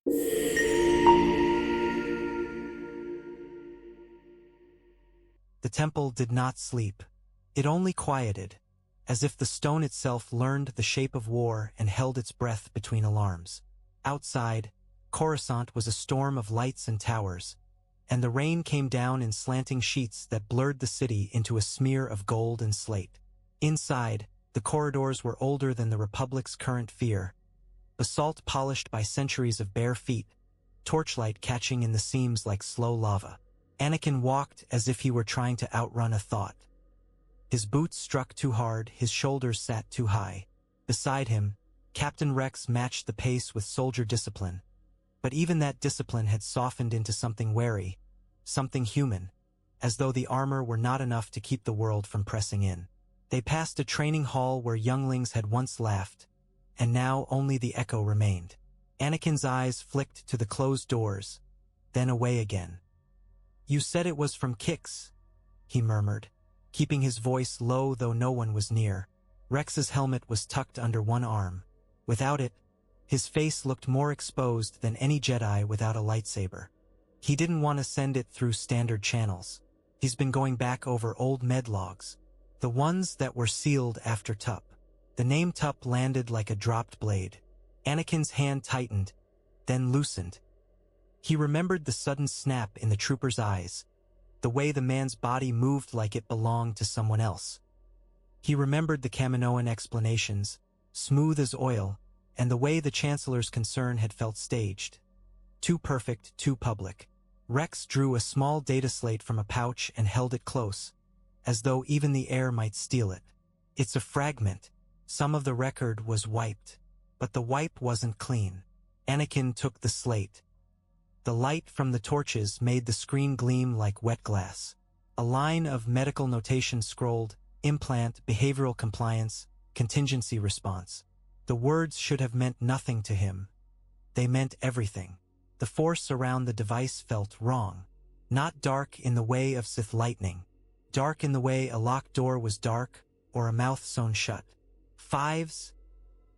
The temple did not sleep. It only quieted, as if the stone itself learned the shape of war and held its breath between alarms. Outside, Coruscant was a storm of lights and towers, and the rain came down in slanting sheets that blurred the city into a smear of gold and slate. Inside, the corridors were older than the Republic's current fear, basalt polished by centuries of bare feet, torchlight catching in the seams like slow lava. Anakin walked as if he were trying to outrun a thought. His boots struck too hard, his shoulders sat too high. Beside him, Captain Rex matched the pace with soldier discipline. But even that discipline had softened into something wary, something human, as though the armor were not enough to keep the world from pressing in. They passed a training hall where younglings had once laughed, and now only the echo remained. Anakin's eyes flicked to the closed doors, then away again. "You said it was from Kix," he murmured, keeping his voice low though no one was near. Rex's helmet was tucked under one arm. Without it, his face looked more exposed than any Jedi without a lightsaber. He didn't want to send it through standard channels. He's been going back over old med logs, the ones that were sealed after TUP. The name TUP landed like a dropped blade. Anakin's hand tightened, then loosened. He remembered the sudden snap in the trooper's eyes, the way the man's body moved like it belonged to someone else. He remembered the Kaminoan explanations, smooth as oil, and the way the Chancellor's concern had felt staged. Too perfect, too public. Rex drew a small data slate from a pouch and held it close, as though even the air might steal it. It's a fragment. Some of the record was wiped, but the wipe wasn't clean. Anakin took the slate. The light from the torches made the screen gleam like wet glass. A line of medical notation scrolled: implant, behavioral compliance, contingency response. The words should have meant nothing to him. They meant everything. The force around the device felt wrong. Not dark in the way of Sith lightning. Dark in the way a locked door was dark, or a mouth sewn shut. "Fives?"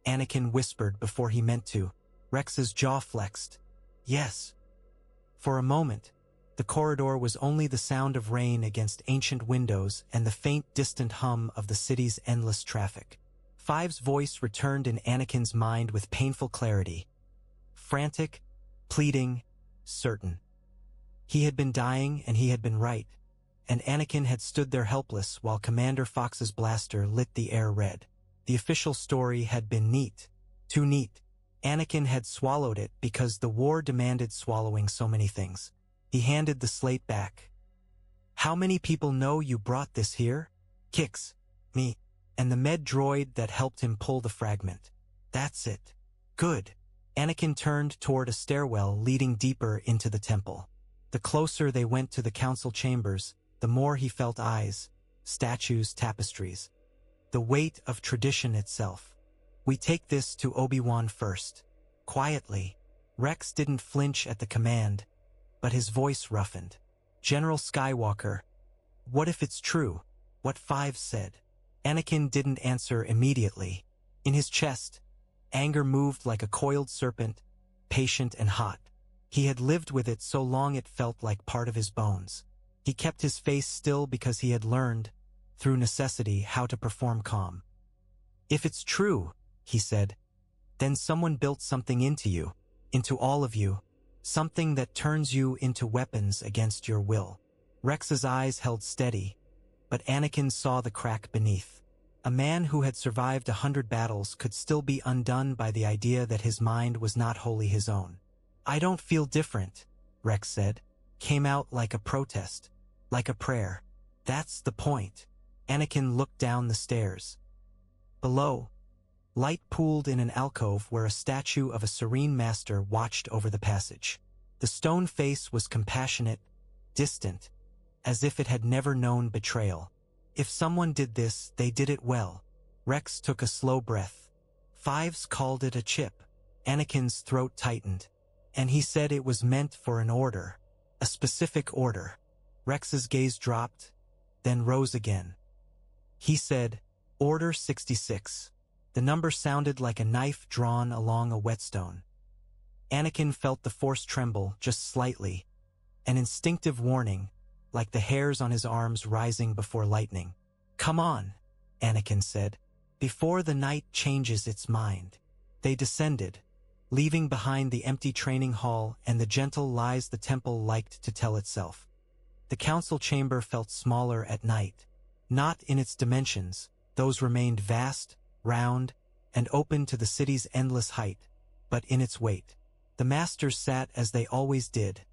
Anakin whispered before he meant to. Rex's jaw flexed. "Yes." For a moment, the corridor was only the sound of rain against ancient windows and the faint, distant hum of the city's endless traffic. Five's voice returned in Anakin's mind with painful clarity. Frantic, pleading, certain. He had been dying and he had been right, and Anakin had stood there helpless while Commander Fox's blaster lit the air red. The official story had been neat, too neat. Anakin had swallowed it because the war demanded swallowing so many things. He handed the slate back. "How many people know you brought this here?" "Kix, me, and the med droid that helped him pull the fragment." "That's it." "Good." Anakin turned toward a stairwell leading deeper into the temple. The closer they went to the council chambers, the more he felt eyes, statues, tapestries. The weight of tradition itself. "We take this to Obi-Wan first." Quietly. Rex didn't flinch at the command, but his voice roughened. "General Skywalker, what if it's true, what Five said?" Anakin didn't answer immediately. In his chest, anger moved like a coiled serpent, patient and hot. He had lived with it so long it felt like part of his bones. He kept his face still because he had learned, through necessity, how to perform calm. "If it's true," he said, "then someone built something into you, into all of you, something that turns you into weapons against your will." Rex's eyes held steady, but Anakin saw the crack beneath. A man who had survived 100 battles could still be undone by the idea that his mind was not wholly his own. "I don't feel different," Rex said. Came out like a protest, like a prayer. "That's the point." Anakin looked down the stairs. Below, light pooled in an alcove where a statue of a serene master watched over the passage. The stone face was compassionate, distant, as if it had never known betrayal. If someone did this, they did it well. Rex took a slow breath. Fives called it a chip. Anakin's throat tightened, and he said it was meant for an order, a specific order. Rex's gaze dropped, then rose again. He said, "Order 66. The number sounded like a knife drawn along a whetstone. Anakin felt the Force tremble just slightly, an instinctive warning, like the hairs on his arms rising before lightning. "Come on," Anakin said, "before the night changes its mind." They descended, leaving behind the empty training hall and the gentle lies the temple liked to tell itself. The council chamber felt smaller at night. Not in its dimensions, those remained vast, round, and open to the city's endless height, but in its weight. The masters sat as they always did,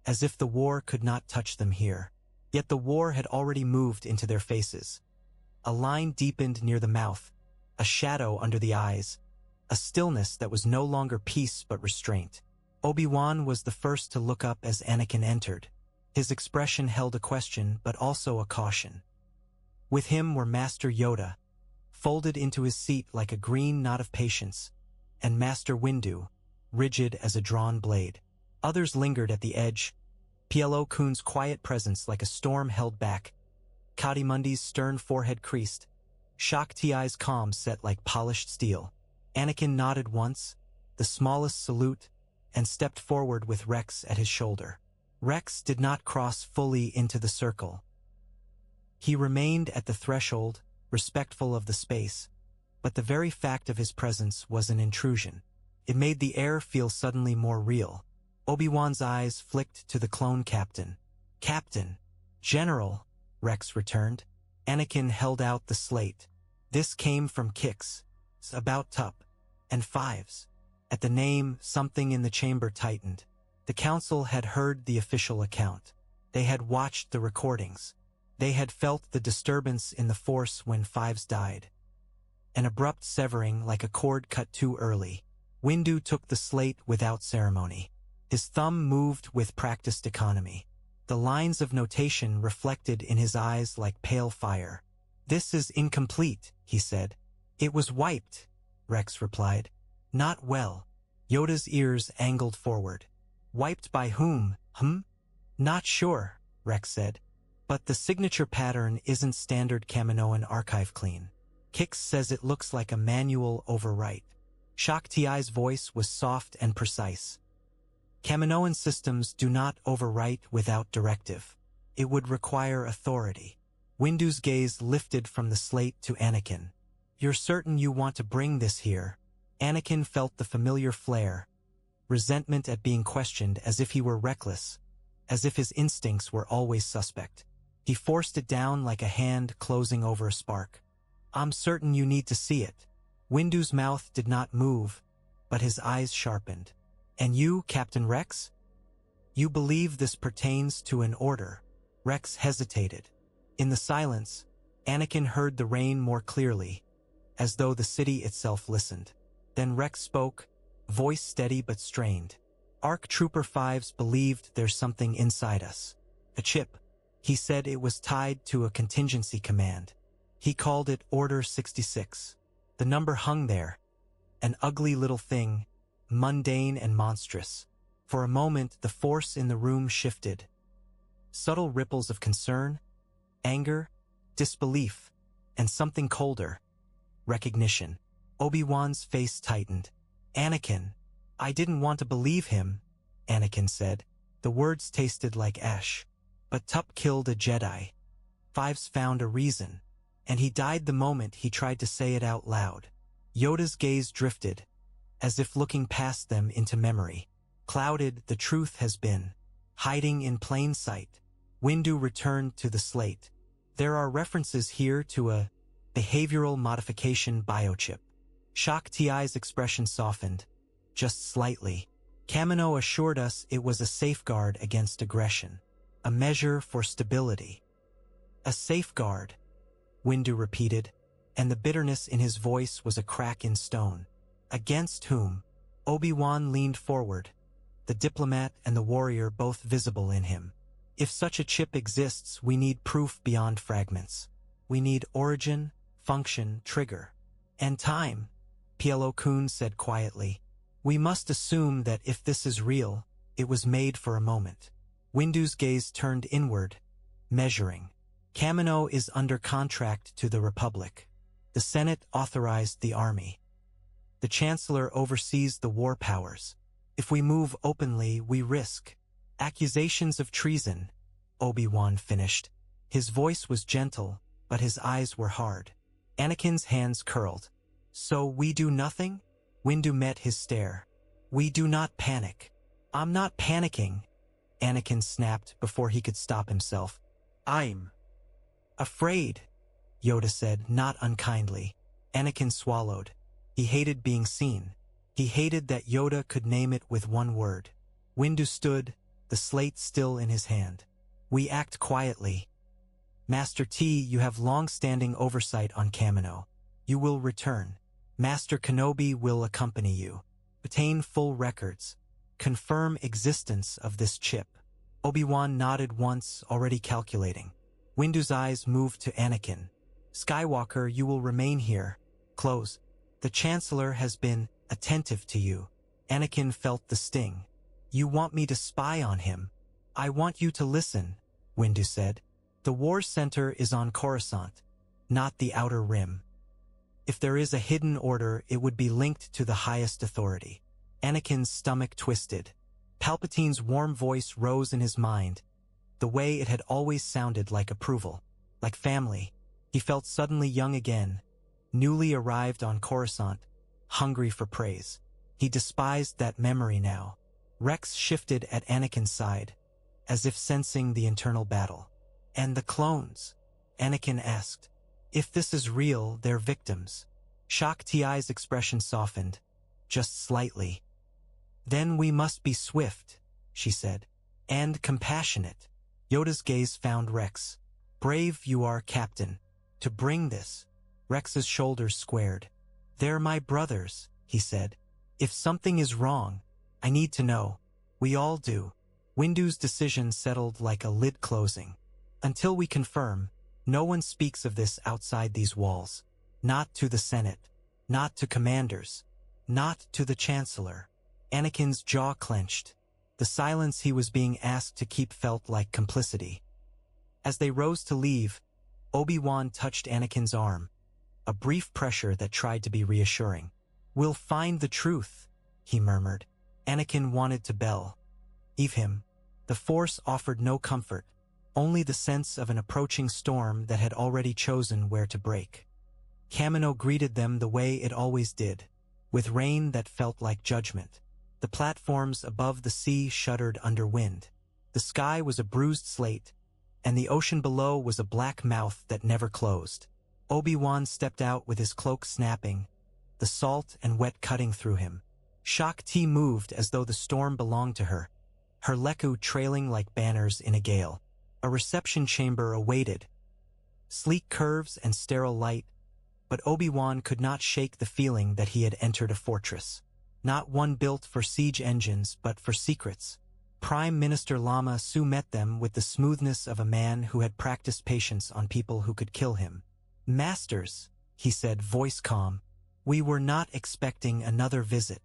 as if the war could not touch them here. Yet the war had already moved into their faces. A line deepened near the mouth, a shadow under the eyes, a stillness that was no longer peace but restraint. Obi-Wan was the first to look up as Anakin entered. His expression held a question but also a caution. With him were Master Yoda, folded into his seat like a green knot of patience, and Master Windu, rigid as a drawn blade. Others lingered at the edge, Plo Koon's quiet presence like a storm held back, Kadimundi's stern forehead creased, Shak Ti's calm set like polished steel. Anakin nodded once, the smallest salute, and stepped forward with Rex at his shoulder. Rex did not cross fully into the circle. He remained at the threshold, respectful of the space, but the very fact of his presence was an intrusion. It made the air feel suddenly more real. Obi-Wan's eyes flicked to the clone captain. "Captain, General," Rex returned. Anakin held out the slate. This came from Kix, about Tup, and Fives. At the name, something in the chamber tightened. The council had heard the official account. They had watched the recordings. They had felt the disturbance in the Force when Fives died. An abrupt severing like a cord cut too early. Windu took the slate without ceremony. His thumb moved with practiced economy. The lines of notation reflected in his eyes like pale fire. "This is incomplete," he said. "It was wiped," Rex replied. "Not well." Yoda's ears angled forward. "Wiped by whom, "Not sure," Rex said. "But the signature pattern isn't standard Kaminoan archive clean. Kix says it looks like a manual overwrite." Shak Ti's voice was soft and precise. "Kaminoan systems do not overwrite without directive. It would require authority." Windu's gaze lifted from the slate to Anakin. "You're certain you want to bring this here?" Anakin felt the familiar flare, resentment at being questioned as if he were reckless, as if his instincts were always suspect. He forced it down like a hand closing over a spark. "I'm certain you need to see it." Windu's mouth did not move, but his eyes sharpened. "And you, Captain Rex? You believe this pertains to an order?" Rex hesitated. In the silence, Anakin heard the rain more clearly, as though the city itself listened. Then Rex spoke, voice steady but strained. "ARC Trooper Fives believed there's something inside us. A chip. He said it was tied to a contingency command. He called it Order 66. The number hung there, an ugly little thing, mundane and monstrous. For a moment, the force in the room shifted. Subtle ripples of concern, anger, disbelief, and something colder. Recognition. Obi-Wan's face tightened. "Anakin, I didn't want to believe him," Anakin said. The words tasted like ash. "But Tup killed a Jedi. Fives found a reason, and he died the moment he tried to say it out loud." Yoda's gaze drifted, as if looking past them into memory. "Clouded, the truth has been. Hiding in plain sight." Windu returned to the slate. "There are references here to a behavioral modification biochip." Shak Ti's expression softened, just slightly. "Kamino assured us it was a safeguard against aggression. A measure for stability." "A safeguard," Windu repeated, and the bitterness in his voice was a crack in stone. "Against whom?" Obi-Wan leaned forward, the diplomat and the warrior both visible in him. "If such a chip exists, we need proof beyond fragments. We need origin, function, trigger. And time," Plo Koon said quietly. "We must assume that if this is real, it was made for a moment." Windu's gaze turned inward, measuring. "Kamino is under contract to the Republic. The Senate authorized the army. The Chancellor oversees the war powers. If we move openly, we risk accusations of treason, Obi-Wan finished. His voice was gentle, but his eyes were hard. Anakin's hands curled. So we do nothing? Windu met his stare. We do not panic. I'm not panicking, Anakin snapped before he could stop himself. I'm afraid, Yoda said, not unkindly. Anakin swallowed. He hated being seen. He hated that Yoda could name it with one word. Windu stood, the slate still in his hand. We act quietly. Master T, you have long-standing oversight on KAMINO. You will return. Master Kenobi will accompany you. Obtain full records. Confirm existence of this chip. Obi-Wan nodded once, already calculating. Windu's eyes moved to Anakin. Skywalker, you will remain here. Close. The Chancellor has been attentive to you. Anakin felt the sting. You want me to spy on him? I want you to listen, Windu said. The war center is on Coruscant, not the Outer Rim. If there is a hidden order, it would be linked to the highest authority. Anakin's stomach twisted. Palpatine's warm voice rose in his mind, the way it had always sounded, like approval, like family. He felt suddenly young again, newly arrived on Coruscant, hungry for praise. He despised that memory now. Rex shifted at Anakin's side, as if sensing the internal battle. And the clones? Anakin asked. If this is real, they're victims. Shock Ti's expression softened, just slightly. Then we must be swift, she said, and compassionate. Yoda's gaze found Rex. Brave you are, Captain, to bring this. Rex's shoulders squared. They're my brothers, he said. If something is wrong, I need to know. We all do. Windu's decision settled like a lid closing. Until we confirm, no one speaks of this outside these walls. Not to the Senate. Not to commanders. Not to the Chancellor. Anakin's jaw clenched. The silence he was being asked to keep felt like complicity. As they rose to leave, Obi-Wan touched Anakin's arm, a brief pressure that tried to be reassuring. We'll find the truth, he murmured. Anakin wanted to bell. Leave him. The Force offered no comfort, only the sense of an approaching storm that had already chosen where to break. KAMINO greeted them the way it always did, with rain that felt like judgment. The platforms above the sea shuddered under wind. The sky was a bruised slate, and the ocean below was a black mouth that never closed. Obi-Wan stepped out with his cloak snapping, the salt and wet cutting through him. Shock T moved as though the storm belonged to her, her leku trailing like banners in a gale. A reception chamber awaited, sleek curves and sterile light, but Obi-Wan could not shake the feeling that he had entered a fortress. Not one built for siege engines, but for secrets. Prime Minister Lama Su met them with the smoothness of a man who had practiced patience on people who could kill him. Masters, he said, voice calm, we were not expecting another visit.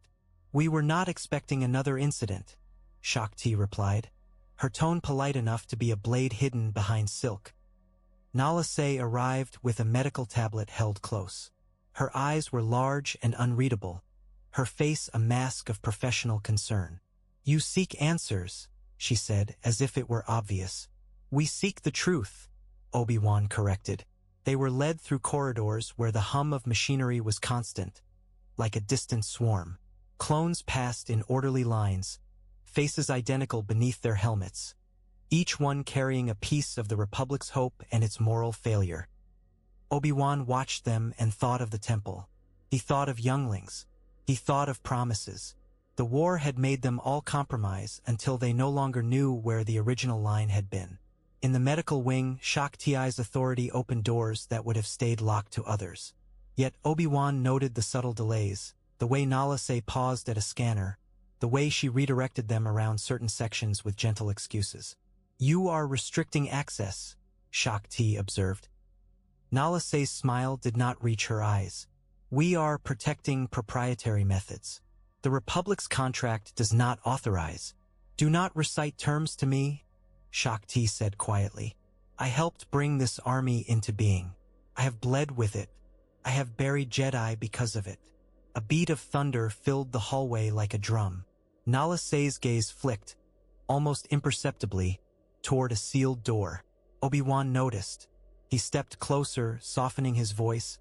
We were not expecting another incident, Shock T replied, her tone polite enough to be a blade hidden behind silk. Nala Se arrived with a medical tablet held close. Her eyes were large and unreadable, her face a mask of professional concern. You seek answers, she said, as if it were obvious. We seek the truth, Obi-Wan corrected. They were led through corridors where the hum of machinery was constant, like a distant swarm. Clones passed in orderly lines, faces identical beneath their helmets, each one carrying a piece of the Republic's hope and its moral failure. Obi-Wan watched them and thought of the temple. He thought of younglings. He thought of promises. The war had made them all compromise until they no longer knew where the original line had been. In the medical wing, Shock Ti's authority opened doors that would have stayed locked to others. Yet Obi-Wan noted the subtle delays, the way Nala Se paused at a scanner, the way she redirected them around certain sections with gentle excuses. You are restricting access, Shock T observed. Nala Se's smile did not reach her eyes. We are protecting proprietary methods. The Republic's contract does not authorize. Do not recite terms to me, Shock T said quietly. I helped bring this army into being. I have bled with it. I have buried Jedi because of it. A beat of thunder filled the hallway like a drum. Nala Se's gaze flicked, almost imperceptibly, toward a sealed door. Obi-Wan noticed. He stepped closer, softening his voice,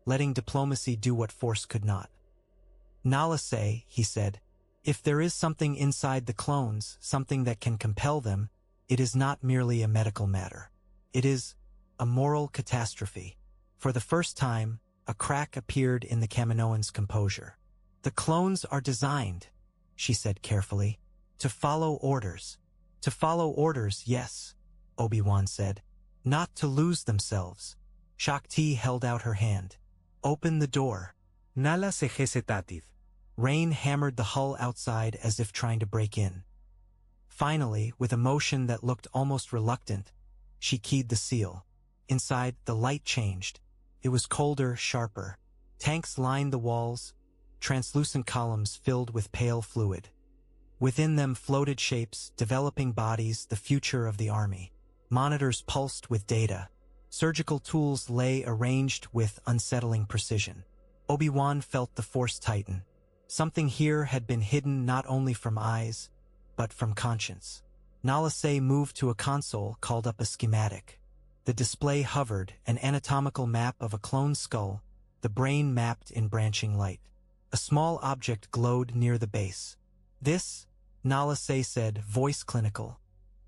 letting diplomacy do what force could not. Nala Se, he said, if there is something inside the clones, something that can compel them, it is not merely a medical matter. It is a moral catastrophe. For the first time, a crack appeared in the Kaminoans' composure. The clones are designed, she said carefully, to follow orders. To follow orders, yes, Obi-Wan said. Not to lose themselves. Shakti held out her hand. Open the door. Nala se hesitativ. Rain hammered the hull outside as if trying to break in. Finally, with a motion that looked almost reluctant, she keyed the seal. Inside, the light changed. It was colder, sharper. Tanks lined the walls, translucent columns filled with pale fluid. Within them floated shapes, developing bodies, the future of the army. Monitors pulsed with data. Surgical tools lay arranged with unsettling precision. Obi-Wan felt the force tighten. Something here had been hidden not only from eyes, but from conscience. Nala Se moved to a console, called up a schematic. The display hovered, an anatomical map of a clone skull, the brain mapped in branching light. A small object glowed near the base. This, Nala Se said, voice clinical,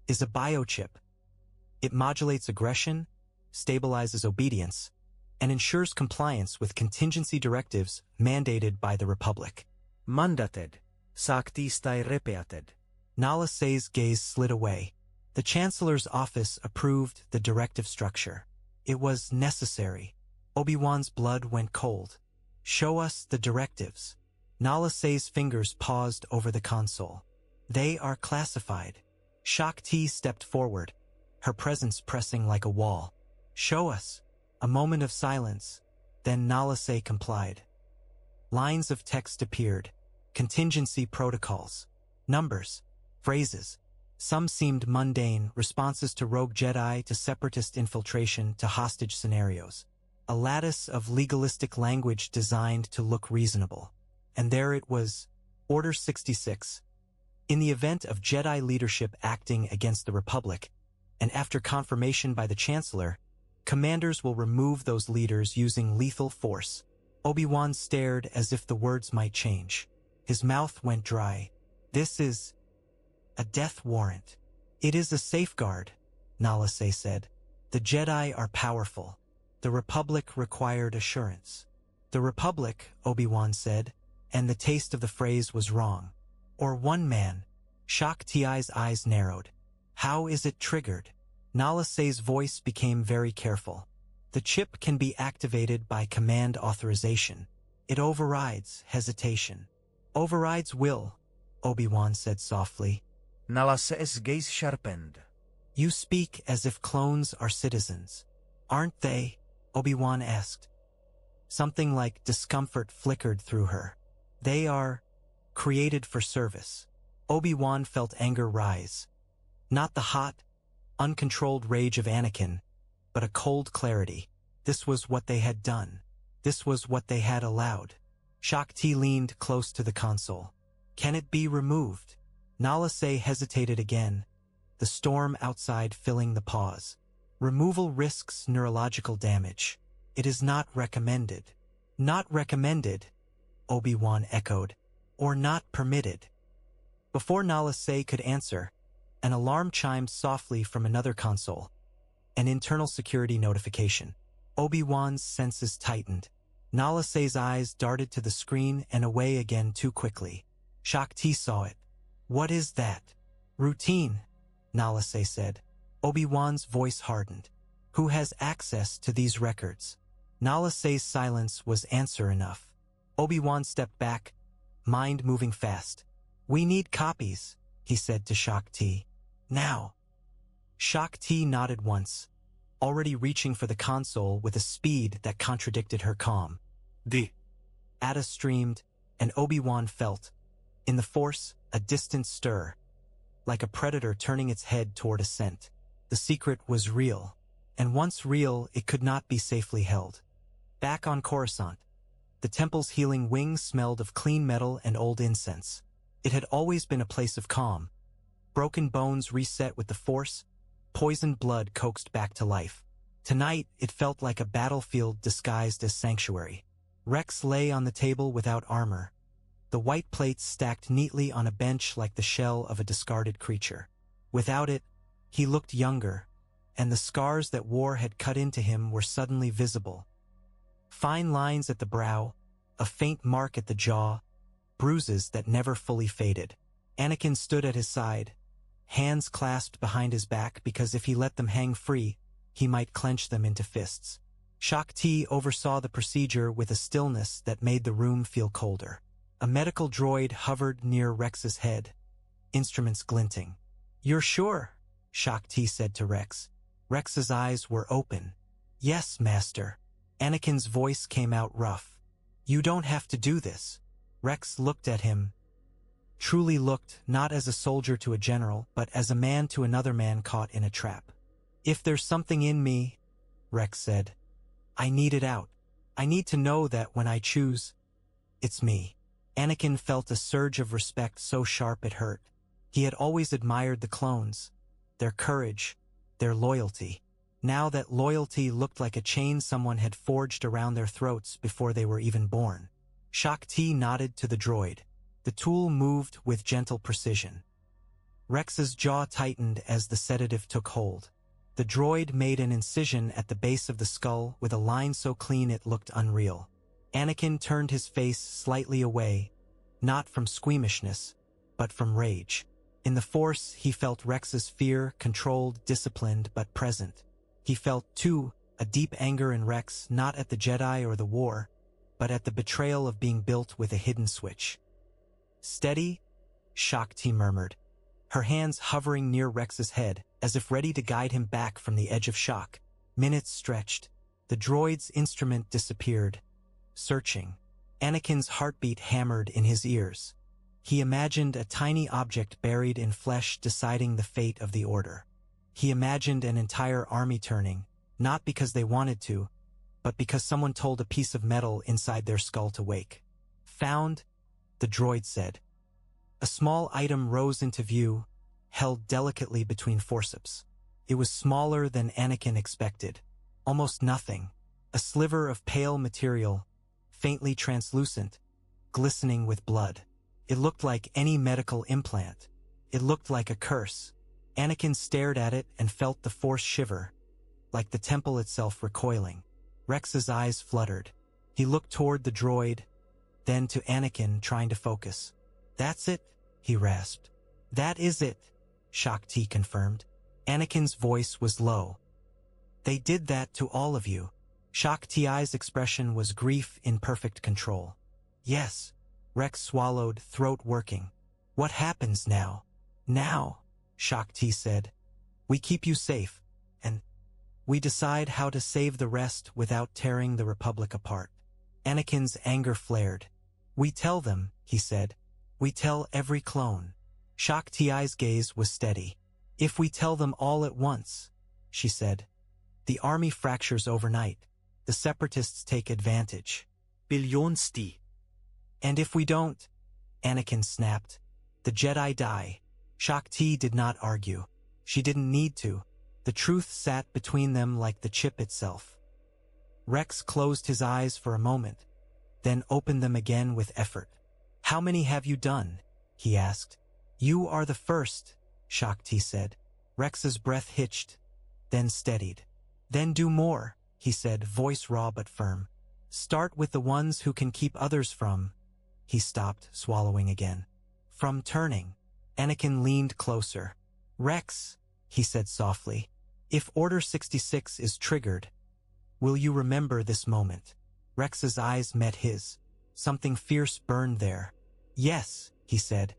is a biochip. It modulates aggression, stabilizes obedience, and ensures compliance with contingency directives mandated by the Republic. Mandated. Sakti stai repeated. Nala Se's gaze slid away. The Chancellor's office approved the directive structure. It was necessary. Obi-Wan's blood went cold. Show us the directives. Nala Se's fingers paused over the console. They are classified. Shakti stepped forward, her presence pressing like a wall. Show us. A moment of silence, then Nala Se complied. Lines of text appeared. Contingency protocols. Numbers. Phrases. Some seemed mundane, responses to rogue Jedi, to separatist infiltration, to hostage scenarios. A lattice of legalistic language designed to look reasonable. And there it was, Order 66. In the event of Jedi leadership acting against the Republic, and after confirmation by the Chancellor, commanders will remove those leaders using lethal force. Obi-Wan stared as if the words might change. His mouth went dry. This is a death warrant. It is a safeguard, Nala Se said. The Jedi are powerful. The Republic required assurance. The Republic, Obi-Wan said, and the taste of the phrase was wrong. Or one man. Shakti's eyes narrowed. How is it triggered? Nala Se's voice became very careful. The chip can be activated by command authorization. It overrides hesitation. Overrides will, Obi-Wan said softly. Nala Se's gaze sharpened. You speak as if clones are citizens. Aren't they? Obi-Wan asked. Something like discomfort flickered through her. They are created for service. Obi-Wan felt anger rise. Not the hot, uncontrolled rage of Anakin, but a cold clarity. This was what they had done. This was what they had allowed. Shakti leaned close to the console. Can it be removed? Nala Se hesitated again, the storm outside filling the pause. Removal risks neurological damage. It is not recommended. Not recommended, Obi-Wan echoed. Or not permitted. Before Nala Se could answer, an alarm chimed softly from another console. An internal security notification. Obi-Wan's senses tightened. Nala Se's eyes darted to the screen and away again too quickly. Shakti saw it. What is that? Routine, Nala Se said. Obi-Wan's voice hardened. Who has access to these records? Nala Se's silence was answer enough. Obi-Wan stepped back, mind moving fast. We need copies, he said to Shakti. Now. Shakti nodded once, already reaching for the console with a speed that contradicted her calm. Ada streamed, and Obi-Wan felt, in the Force, a distant stir, like a predator turning its head toward a scent. The secret was real, and once real, it could not be safely held. Back on Coruscant, the temple's healing wings smelled of clean metal and old incense. It had always been a place of calm. Broken bones reset with the Force, poisoned blood coaxed back to life. Tonight, it felt like a battlefield disguised as sanctuary. Rex lay on the table without armor, the white plates stacked neatly on a bench like the shell of a discarded creature. Without it, he looked younger, and the scars that war had cut into him were suddenly visible. Fine lines at the brow, a faint mark at the jaw, bruises that never fully faded. Anakin stood at his side, hands clasped behind his back because if he let them hang free, he might clench them into fists. Shaak Ti oversaw the procedure with a stillness that made the room feel colder. A medical droid hovered near Rex's head, instruments glinting. "You're sure?" Shaak Ti said to Rex. Rex's eyes were open. "Yes, Master." Anakin's voice came out rough. "You don't have to do this." Rex looked at him, truly looked not as a soldier to a general, but as a man to another man caught in a trap. "If there's something in me," Rex said, "I need it out. I need to know that when I choose, it's me." Anakin felt a surge of respect so sharp it hurt. He had always admired the clones, their courage, their loyalty. Now that loyalty looked like a chain someone had forged around their throats before they were even born. Shaak Ti nodded to the droid. The tool moved with gentle precision. Rex's jaw tightened as the sedative took hold. The droid made an incision at the base of the skull with a line so clean it looked unreal. Anakin turned his face slightly away, not from squeamishness, but from rage. In the Force, he felt Rex's fear, controlled, disciplined, but present. He felt, too, a deep anger in Rex, not at the Jedi or the war, but at the betrayal of being built with a hidden switch. "Steady?" Shaak Ti murmured, her hands hovering near Rex's head, as if ready to guide him back from the edge of shock. Minutes stretched. The droid's instrument disappeared. Searching. Anakin's heartbeat hammered in his ears. He imagined a tiny object buried in flesh deciding the fate of the Order. He imagined an entire army turning, not because they wanted to, but because someone told a piece of metal inside their skull to wake. "Found," the droid said. A small item rose into view, held delicately between forceps. It was smaller than Anakin expected. Almost nothing. A sliver of pale material, faintly translucent, glistening with blood. It looked like any medical implant. It looked like a curse. Anakin stared at it and felt the Force shiver, like the temple itself recoiling. Rex's eyes fluttered. He looked toward the droid, then to Anakin, trying to focus. "That's it," he rasped. "That is it," Shaak Ti confirmed. Anakin's voice was low. "They did that to all of you." Shaak Ti's expression was grief in perfect control. "Yes." Rex swallowed, throat working. "What happens now?" "Now," Shaak Ti said, "we keep you safe, and we decide how to save the rest without tearing the Republic apart." Anakin's anger flared. "We tell them," he said. "We tell every clone." Shaak Ti's gaze was steady. "If we tell them all at once," she said, "the army fractures overnight. The Separatists take advantage." Biljonsti. "And if we don't," Anakin snapped, "the Jedi die." Shaak Ti did not argue. She didn't need to. The truth sat between them like the chip itself. Rex closed his eyes for a moment, then opened them again with effort. "How many have you done?" he asked. "You are the first," Shaak Ti said. Rex's breath hitched, then steadied. "Then do more," he said, voice raw but firm. "Start with the ones who can keep others from—" He stopped, swallowing again. "From turning." Anakin leaned closer. "Rex," he said softly, "if Order 66 is triggered, will you remember this moment?" Rex's eyes met his. Something fierce burned there. "Yes," he said.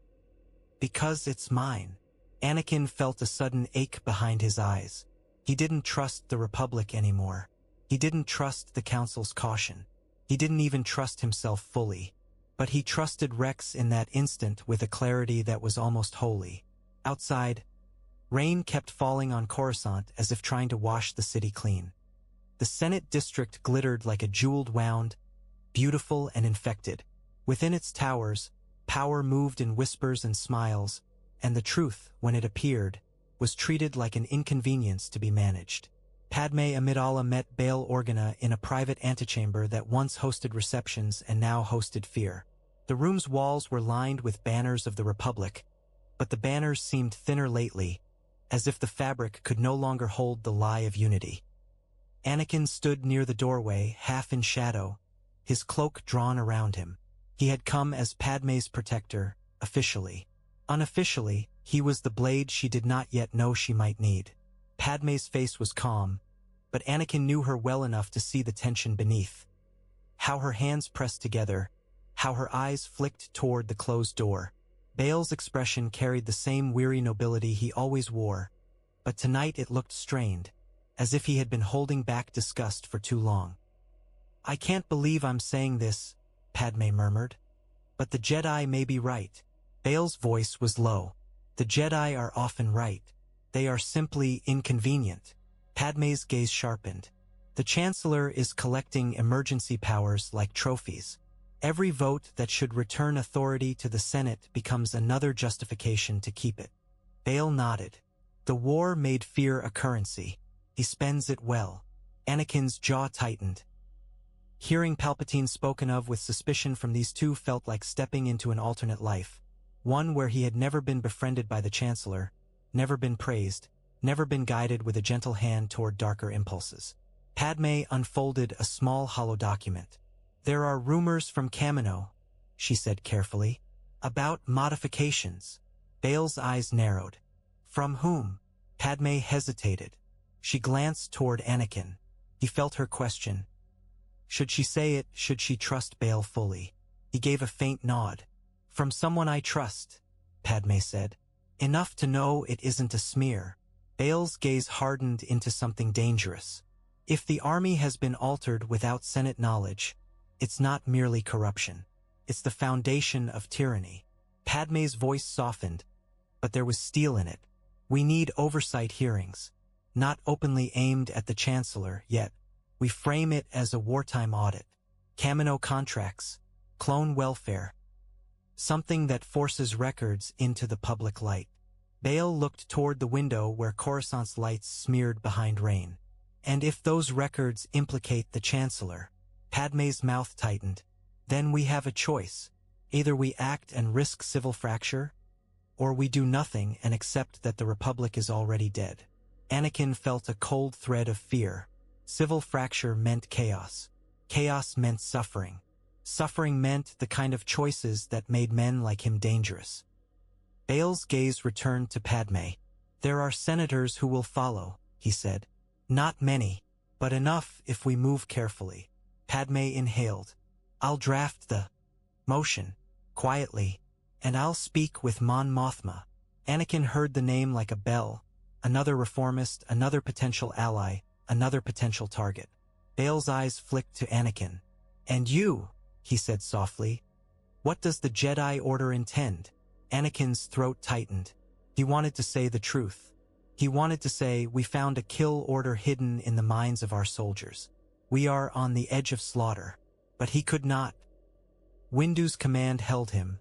"Because it's mine." Anakin felt a sudden ache behind his eyes. He didn't trust the Republic anymore. He didn't trust the Council's caution. He didn't even trust himself fully. But he trusted Rex in that instant with a clarity that was almost holy. Outside, rain kept falling on Coruscant as if trying to wash the city clean. The Senate district glittered like a jeweled wound, beautiful and infected. Within its towers, Power moved in whispers and smiles, and the truth, when it appeared, was treated like an inconvenience to be managed. Padmé Amidala met Bail Organa in a private antechamber that once hosted receptions and now hosted fear. The room's walls were lined with banners of the Republic, but the banners seemed thinner lately, as if the fabric could no longer hold the lie of unity. Anakin stood near the doorway, half in shadow, his cloak drawn around him. He had come as Padmé's protector, officially. Unofficially, he was the blade she did not yet know she might need. Padmé's face was calm, but Anakin knew her well enough to see the tension beneath. How her hands pressed together, how her eyes flicked toward the closed door. Bail's expression carried the same weary nobility he always wore, but tonight it looked strained, as if he had been holding back disgust for too long. "I can't believe I'm saying this," Padmé murmured. "But the Jedi may be right." Bail's voice was low. "The Jedi are often right. They are simply inconvenient." Padmé's gaze sharpened. "The Chancellor is collecting emergency powers like trophies. Every vote that should return authority to the Senate becomes another justification to keep it." Bail nodded. "The war made fear a currency. He spends it well." Anakin's jaw tightened. Hearing Palpatine spoken of with suspicion from these two felt like stepping into an alternate life, one where he had never been befriended by the Chancellor, never been praised, never been guided with a gentle hand toward darker impulses. Padmé unfolded a small hollow document. "There are rumors from KAMINO," she said carefully, "about modifications." Bail's eyes narrowed. "From whom?" Padmé hesitated. She glanced toward Anakin. He felt her question. Should she say it? Should she trust Bail fully? He gave a faint nod. "From someone I trust," Padmé said. "Enough to know it isn't a smear." Bail's gaze hardened into something dangerous. If the army has been altered without Senate knowledge, it's not merely corruption. It's the foundation of tyranny. Padmé's voice softened, but there was steel in it. "We need oversight hearings. Not openly aimed at the Chancellor, yet we frame it as a wartime audit. KAMINO contracts, clone welfare. Something that forces records into the public light." Bail looked toward the window where Coruscant's lights smeared behind rain. "And if those records implicate the Chancellor?" Padmé's mouth tightened. "Then we have a choice. Either we act and risk civil fracture, or we do nothing and accept that the Republic is already dead." Anakin felt a cold thread of fear. Civil fracture meant chaos. Chaos meant suffering. Suffering meant the kind of choices that made men like him dangerous. Bail's gaze returned to Padmé. "There are senators who will follow," he said. "Not many, but enough if we move carefully." Padmé inhaled. "I'll draft the motion, quietly, and I'll speak with Mon Mothma." Anakin heard the name like a bell. Another reformist, another potential ally, another potential target. Bail's eyes flicked to Anakin. "And you," he said softly, "what does the Jedi Order intend?" Anakin's throat tightened. He wanted to say the truth. He wanted to say, "We found a kill order hidden in the minds of our soldiers. We are on the edge of slaughter." But he could not. Windu's command held him,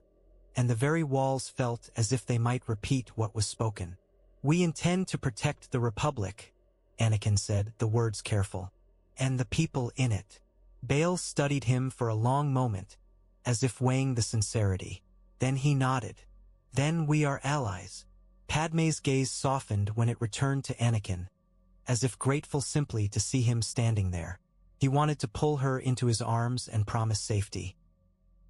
and the very walls felt as if they might repeat what was spoken. "We intend to protect the Republic," Anakin said, the words careful, "and the people in it." Bail studied him for a long moment, as if weighing the sincerity. Then he nodded. "Then we are allies." Padmé's gaze softened when it returned to Anakin, as if grateful simply to see him standing there. He wanted to pull her into his arms and promise safety.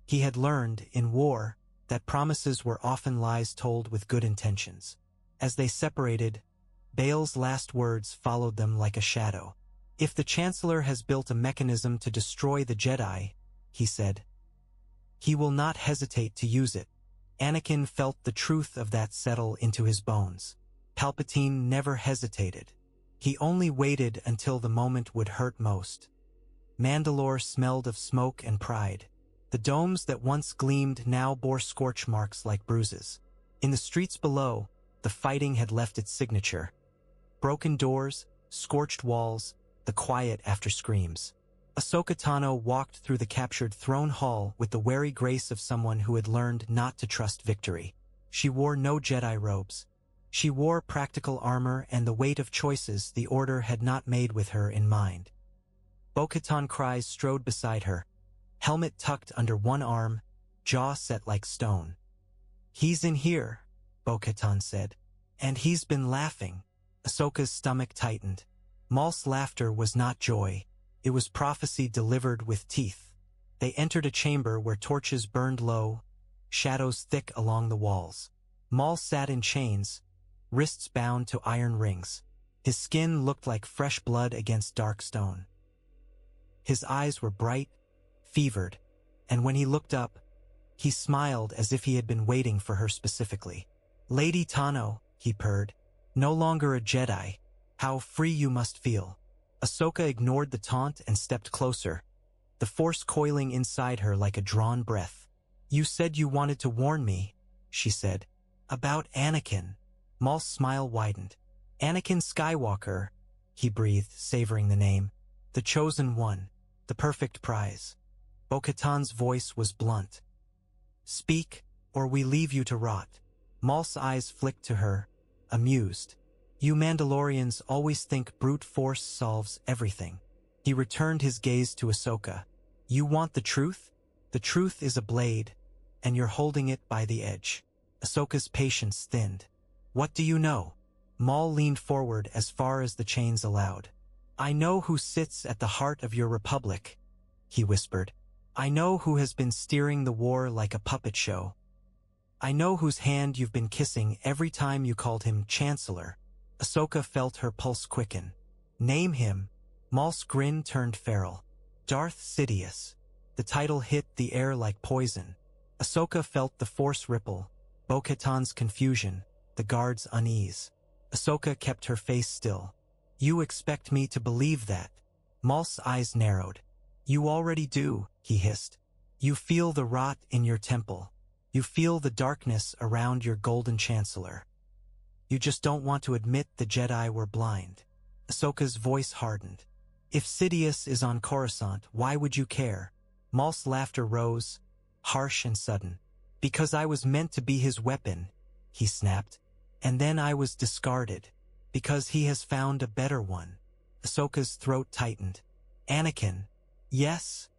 He had learned, in war, that promises were often lies told with good intentions. As they separated, Bail's last words followed them like a shadow. "If the Chancellor has built a mechanism to destroy the Jedi," he said, "he will not hesitate to use it." Anakin felt the truth of that settle into his bones. Palpatine never hesitated. He only waited until the moment would hurt most. Mandalore smelled of smoke and pride. The domes that once gleamed now bore scorch marks like bruises. In the streets below, the fighting had left its signature. Broken doors, scorched walls, the quiet after screams. Ahsoka Tano walked through the captured throne hall with the wary grace of someone who had learned not to trust victory. She wore no Jedi robes. She wore practical armor and the weight of choices the Order had not made with her in mind. Bo-Katan Kryze strode beside her, helmet tucked under one arm, jaw set like stone. "He's in here," Bo-Katan said. "And he's been laughing." Ahsoka's stomach tightened. Maul's laughter was not joy. It was prophecy delivered with teeth. They entered a chamber where torches burned low, shadows thick along the walls. Maul sat in chains, wrists bound to iron rings. His skin looked like fresh blood against dark stone. His eyes were bright, fevered, and when he looked up, he smiled as if he had been waiting for her specifically. "Lady Tano," he purred, "no longer a Jedi. How free you must feel." Ahsoka ignored the taunt and stepped closer, the force coiling inside her like a drawn breath. "You said you wanted to warn me," she said. "About Anakin." Maul's smile widened. "Anakin Skywalker," he breathed, savoring the name. "The chosen one, the perfect prize." Bo-Katan's voice was blunt. "Speak, or we leave you to rot." Maul's eyes flicked to her, amused. "You Mandalorians always think brute force solves everything." He returned his gaze to Ahsoka. "You want the truth? The truth is a blade, and you're holding it by the edge." Ahsoka's patience thinned. "What do you know?" Maul leaned forward as far as the chains allowed. "I know who sits at the heart of your republic," he whispered. "I know who has been steering the war like a puppet show. I know whose hand you've been kissing every time you called him Chancellor." Ahsoka felt her pulse quicken. "Name him." Maul's grin turned feral. "Darth Sidious." The title hit the air like poison. Ahsoka felt the force ripple, Bo-Katan's confusion, the guard's unease. Ahsoka kept her face still. "You expect me to believe that?" Maul's eyes narrowed. "You already do," he hissed. "You feel the rot in your temple. You feel the darkness around your golden chancellor. You just don't want to admit the Jedi were blind." Ahsoka's voice hardened. "If Sidious is on Coruscant, why would you care?" Maul's laughter rose, harsh and sudden. "Because I was meant to be his weapon," he snapped. "And then I was discarded. Because he has found a better one." Ahsoka's throat tightened. "Anakin." "Yes,"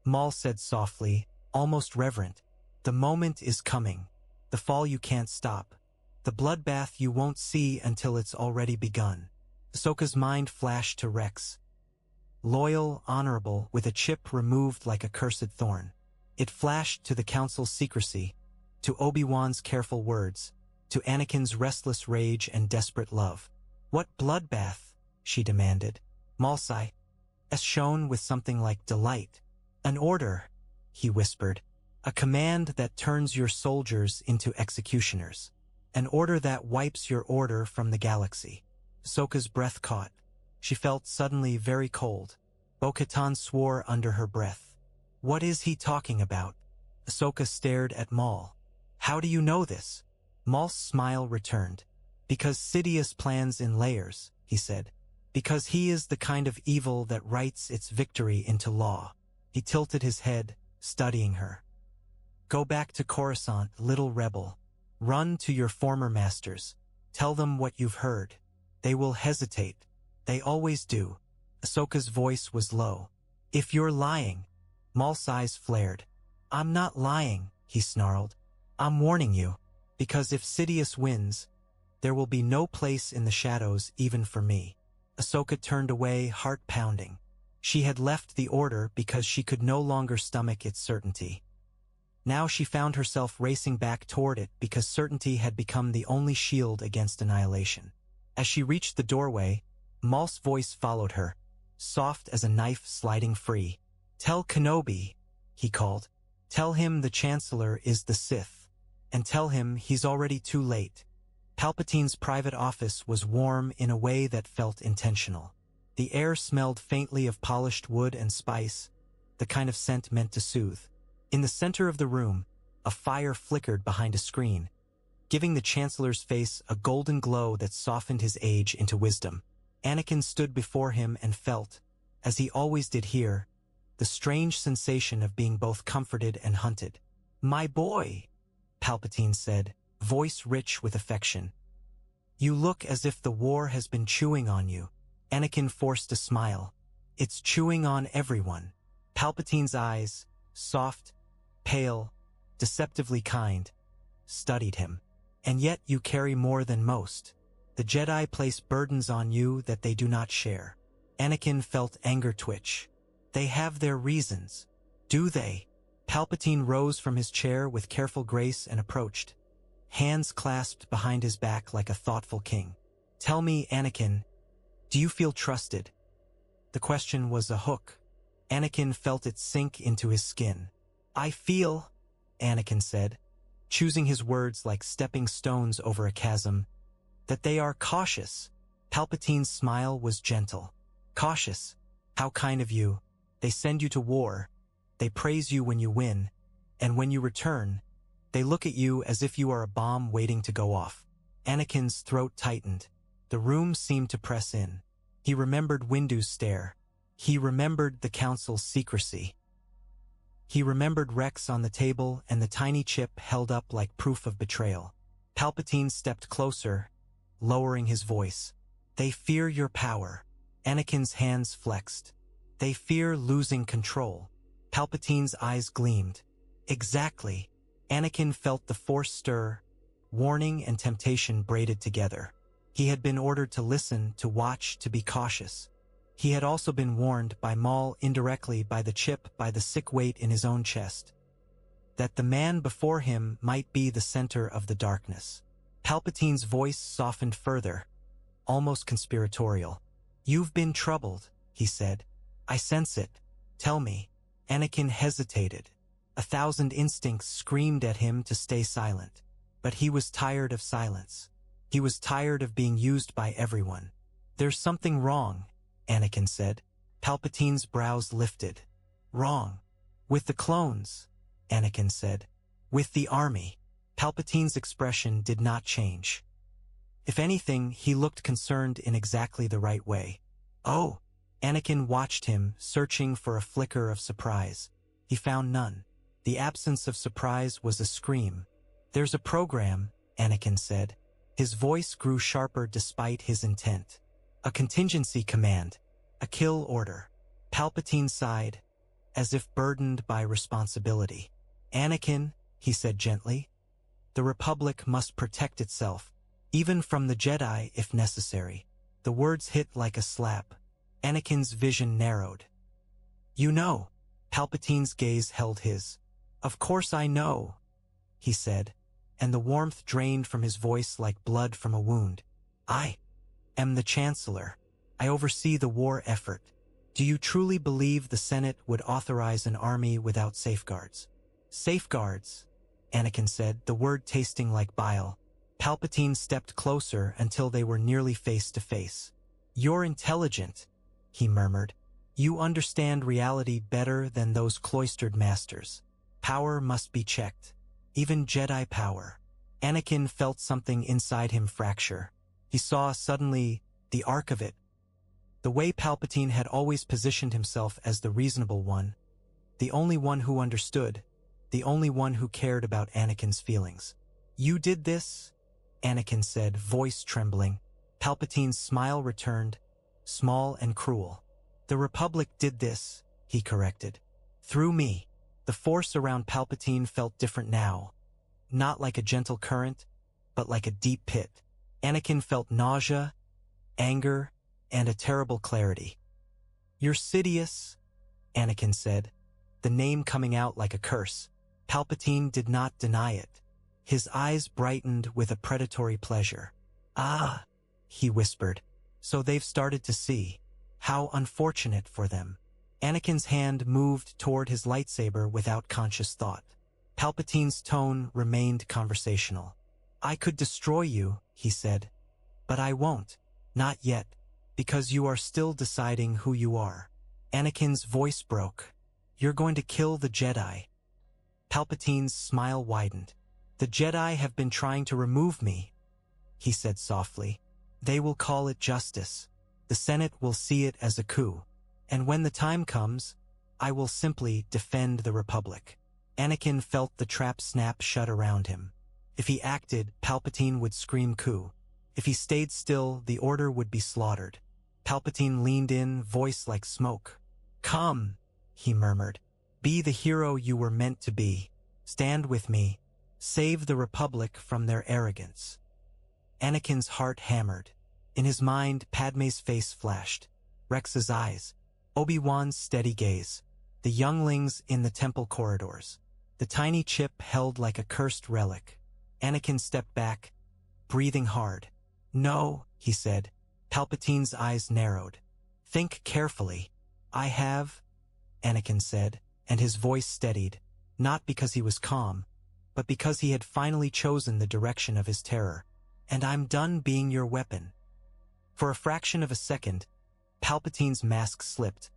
Maul said softly, almost reverent. "The moment is coming. The fall you can't stop. The bloodbath you won't see until it's already begun." Ahsoka's mind flashed to Rex. Loyal, honorable, with a chip removed like a cursed thorn. It flashed to the Council's secrecy, to Obi-Wan's careful words, to Anakin's restless rage and desperate love. "What bloodbath?" she demanded. Maul sighed, as shown with something like delight. "An order," he whispered. "A command that turns your soldiers into executioners. An order that wipes your order from the galaxy." Ahsoka's breath caught. She felt suddenly very cold. Bo-Katan swore under her breath. "What is he talking about?" Ahsoka stared at Maul. "How do you know this?" Maul's smile returned. "Because Sidious plans in layers," he said. "Because he is the kind of evil that writes its victory into law." He tilted his head, studying her. "Go back to Coruscant, little rebel. Run to your former masters. Tell them what you've heard. They will hesitate. They always do." Ahsoka's voice was low. "If you're lying." Maul's eyes flared. "I'm not lying," he snarled. "I'm warning you. Because if Sidious wins, there will be no place in the shadows even for me." Ahsoka turned away, heart pounding. She had left the Order because she could no longer stomach its certainty. Now she found herself racing back toward it because certainty had become the only shield against annihilation. As she reached the doorway, Maul's voice followed her, soft as a knife sliding free. "Tell Kenobi," he called. "Tell him the Chancellor is the Sith. And tell him he's already too late." Palpatine's private office was warm in a way that felt intentional. The air smelled faintly of polished wood and spice, the kind of scent meant to soothe. In the center of the room, a fire flickered behind a screen, giving the Chancellor's face a golden glow that softened his age into wisdom. Anakin stood before him and felt, as he always did here, the strange sensation of being both comforted and hunted. "My boy," Palpatine said, voice rich with affection. "You look as if the war has been chewing on you." Anakin forced a smile. "It's chewing on everyone." Palpatine's eyes, soft, pale, deceptively kind, studied him. "And yet you carry more than most. The Jedi place burdens on you that they do not share." Anakin felt anger twitch. "They have their reasons." "Do they?" Palpatine rose from his chair with careful grace and approached, hands clasped behind his back like a thoughtful king. "Tell me, Anakin, do you feel trusted?" The question was a hook. Anakin felt it sink into his skin. "I feel," Anakin said, choosing his words like stepping stones over a chasm, "that they are cautious." Palpatine's smile was gentle. "Cautious? How kind of you. They send you to war. They praise you when you win. And when you return, they look at you as if you are a bomb waiting to go off." Anakin's throat tightened. The room seemed to press in. He remembered Windu's stare. He remembered the Council's secrecy. He remembered Rex on the table and the tiny chip held up like proof of betrayal. Palpatine stepped closer, lowering his voice. "They fear your power." Anakin's hands flexed. "They fear losing control." Palpatine's eyes gleamed. "Exactly." Anakin felt the Force stir, warning and temptation braided together. He had been ordered to listen, to watch, to be cautious. He had also been warned by Maul indirectly, by the chip, by the sick weight in his own chest, that the man before him might be the center of the darkness. Palpatine's voice softened further, almost conspiratorial. "You've been troubled," he said. "I sense it. Tell me." Anakin hesitated. 1,000 instincts screamed at him to stay silent. But he was tired of silence. He was tired of being used by everyone. "There's something wrong," Anakin said. Palpatine's brows lifted. "Wrong? With the clones," Anakin said. "With the army." Palpatine's expression did not change. If anything, he looked concerned in exactly the right way. "Oh!" Anakin watched him, searching for a flicker of surprise. He found none. The absence of surprise was a scream. "There's a program," Anakin said. His voice grew sharper despite his intent. "A contingency command. A kill order." Palpatine sighed, as if burdened by responsibility. "Anakin," he said gently, "the Republic must protect itself, even from the Jedi if necessary." The words hit like a slap. Anakin's vision narrowed. "You know." Palpatine's gaze held his. "Of course I know," he said, and the warmth drained from his voice like blood from a wound. "I am the Chancellor. I oversee the war effort. Do you truly believe the Senate would authorize an army without safeguards?" "Safeguards," Anakin said, the word tasting like bile. Palpatine stepped closer until they were nearly face to face. "You're intelligent," he murmured. "You understand reality better than those cloistered masters. Power must be checked. Even Jedi power." Anakin felt something inside him fracture. He saw suddenly the arc of it. The way Palpatine had always positioned himself as the reasonable one, the only one who understood, the only one who cared about Anakin's feelings. "You did this?" Anakin said, voice trembling. Palpatine's smile returned, small and cruel. "The Republic did this," he corrected. "Through me." The force around Palpatine felt different now. Not like a gentle current, but like a deep pit. Anakin felt nausea, anger, and a terrible clarity. "You're Sidious," Anakin said, the name coming out like a curse. Palpatine did not deny it. His eyes brightened with a predatory pleasure. "Ah," he whispered, "so they've started to see. How unfortunate for them." Anakin's hand moved toward his lightsaber without conscious thought. Palpatine's tone remained conversational. "I could destroy you," he said, "but I won't. Not yet, because you are still deciding who you are." Anakin's voice broke. "You're going to kill the Jedi." Palpatine's smile widened. "The Jedi have been trying to remove me," he said softly. "They will call it justice. The Senate will see it as a coup. And when the time comes, I will simply defend the Republic. Anakin felt the trap snap shut around him. If he acted, Palpatine would scream coup. If he stayed still, the Order would be slaughtered. Palpatine leaned in, voice like smoke. "Come," he murmured. "Be the hero you were meant to be. Stand with me. Save the Republic from their arrogance." Anakin's heart hammered. In his mind, Padmé's face flashed. Rex's eyes. Obi-Wan's steady gaze. The younglings in the temple corridors. The tiny chip held like a cursed relic. Anakin stepped back, breathing hard. "No," he said. Palpatine's eyes narrowed. "Think carefully." "I have," Anakin said, and his voice steadied, not because he was calm, but because he had finally chosen the direction of his terror. "And I'm done being your weapon." For a fraction of a second, Palpatine's mask slipped,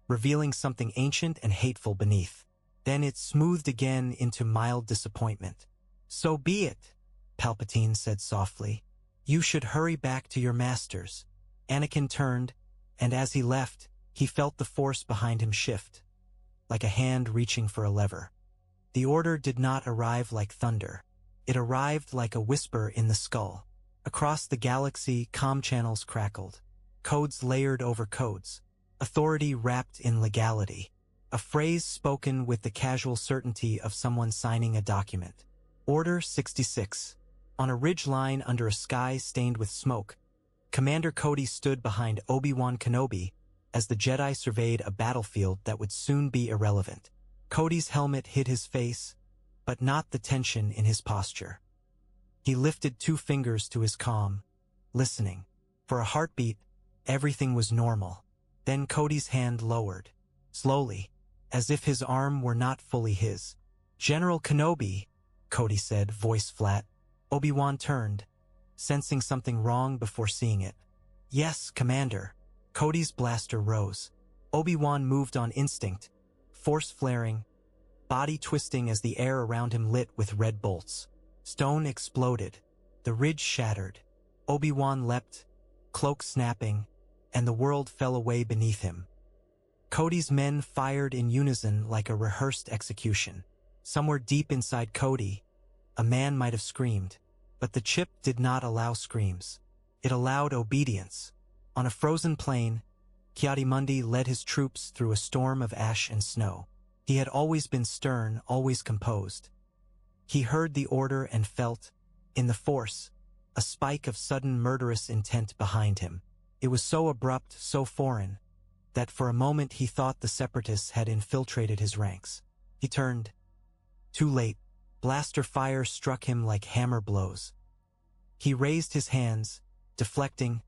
revealing something ancient and hateful beneath. Then it smoothed again into mild disappointment. "So be it," Palpatine said softly. "You should hurry back to your masters." Anakin turned, and as he left, he felt the force behind him shift, like a hand reaching for a lever. The Order did not arrive like thunder. It arrived like a whisper in the skull. Across the galaxy, comm channels crackled. Codes layered over codes. Authority wrapped in legality. A phrase spoken with the casual certainty of someone signing a document. Order 66. On a ridgeline under a sky stained with smoke, Commander Cody stood behind Obi-Wan Kenobi as the Jedi surveyed a battlefield that would soon be irrelevant. Cody's helmet hid his face, but not the tension in his posture. He lifted 2 fingers to his comm, listening. For a heartbeat, everything was normal. Then Cody's hand lowered, slowly, as if his arm were not fully his. "General Kenobi," Cody said, voice flat. Obi-Wan turned, sensing something wrong before seeing it. "Yes, Commander." Cody's blaster rose. Obi-Wan moved on instinct, force flaring, body twisting as the air around him lit with red bolts. Stone exploded. The ridge shattered. Obi-Wan leapt, cloak snapping, and the world fell away beneath him. Cody's men fired in unison like a rehearsed execution. Somewhere deep inside Cody, a man might have screamed, but the chip did not allow screams. It allowed obedience. On a frozen plain, Ki-Adi-Mundi led his troops through a storm of ash and snow. He had always been stern, always composed. He heard the order and felt, in the Force, a spike of sudden murderous intent behind him. It was so abrupt, so foreign, that for a moment he thought the Separatists had infiltrated his ranks. He turned. Too late. Blaster fire struck him like hammer blows. He raised his hands, deflecting,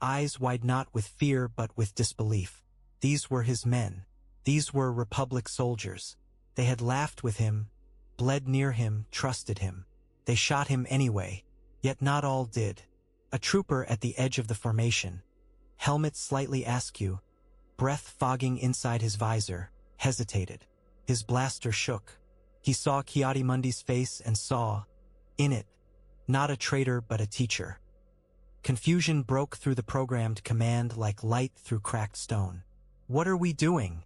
eyes wide not with fear but with disbelief. These were his men. These were Republic soldiers. They had laughed with him, bled near him, trusted him. They shot him anyway, yet not all did. A trooper at the edge of the formation, helmet slightly askew, breath fogging inside his visor, hesitated. His blaster shook. He saw Ki-Adi-Mundi's face and saw, in it, not a traitor but a teacher. Confusion broke through the programmed command like light through cracked stone. "What are we doing?"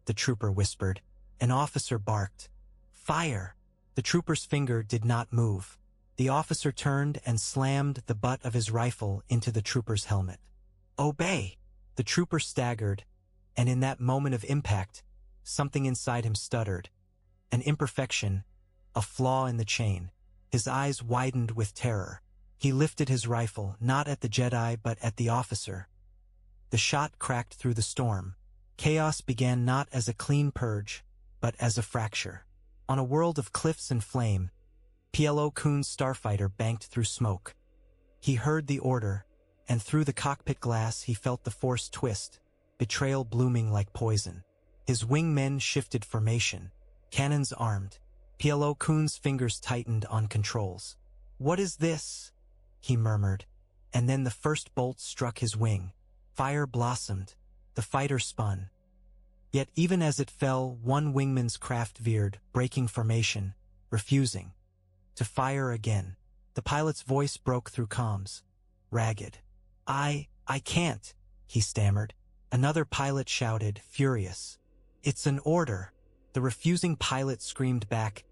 the trooper whispered. An officer barked. "Fire!" The trooper's finger did not move. The officer turned and slammed the butt of his rifle into the trooper's helmet. "Obey!" The trooper staggered, and in that moment of impact, something inside him stuttered. An imperfection, a flaw in the chain. His eyes widened with terror. He lifted his rifle, not at the Jedi but at the officer. The shot cracked through the storm. Chaos began not as a clean purge, but as a fracture. On a world of cliffs and flame, Plo Koon's starfighter banked through smoke. He heard the order, and through the cockpit glass he felt the Force twist, betrayal blooming like poison. His wingmen shifted formation, cannons armed. Plo Koon's fingers tightened on controls. "What is this?" he murmured, and then the first bolt struck his wing. Fire blossomed. The fighter spun. Yet even as it fell, one wingman's craft veered, breaking formation, refusing to fire again. The pilot's voice broke through comms, ragged. I can't," he stammered. Another pilot shouted, furious. "It's an order." The refusing pilot screamed back,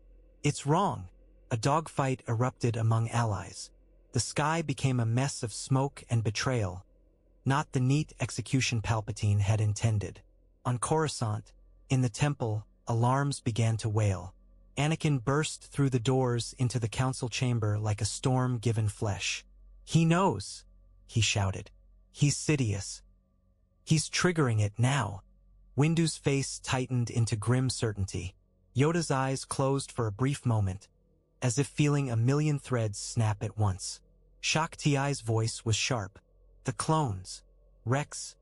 "It's wrong." A dogfight erupted among allies. The sky became a mess of smoke and betrayal, not the neat execution Palpatine had intended. On Coruscant, in the temple, alarms began to wail. Anakin burst through the doors into the council chamber like a storm given flesh. "He knows," he shouted. "He's Sidious. He's triggering it now." Windu's face tightened into grim certainty. Yoda's eyes closed for a brief moment, as if feeling a million threads snap at once. Shock Ti's voice was sharp. The clones. Rex,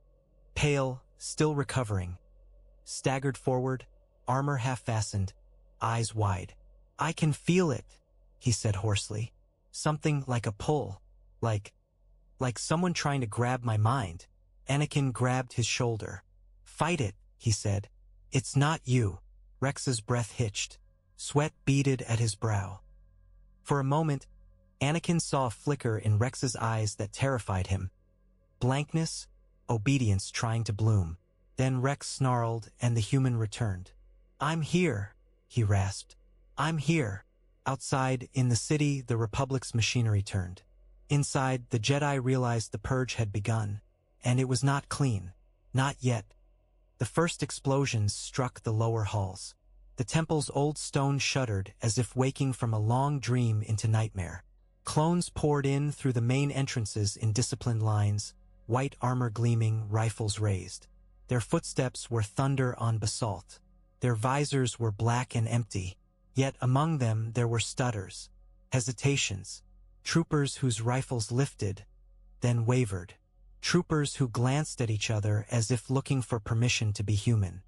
pale, still recovering, staggered forward, armor half-fastened, eyes wide. "I can feel it," he said hoarsely. "Something like a pull, like someone trying to grab my mind." Anakin grabbed his shoulder. "Fight it," he said. "It's not you." Rex's breath hitched. Sweat beaded at his brow. For a moment, Anakin saw a flicker in Rex's eyes that terrified him. Blankness, obedience trying to bloom. Then Rex snarled and the human returned. "I'm here," he rasped. "I'm here." Outside, in the city, the Republic's machinery turned. Inside, the Jedi realized the purge had begun, and it was not clean. Not yet. The first explosions struck the lower halls. The temple's old stone shuddered as if waking from a long dream into nightmare. Clones poured in through the main entrances in disciplined lines, white armor gleaming, rifles raised. Their footsteps were thunder on basalt. Their visors were black and empty, yet among them there were stutters, hesitations, troopers whose rifles lifted, then wavered, troopers who glanced at each other as if looking for permission to be human.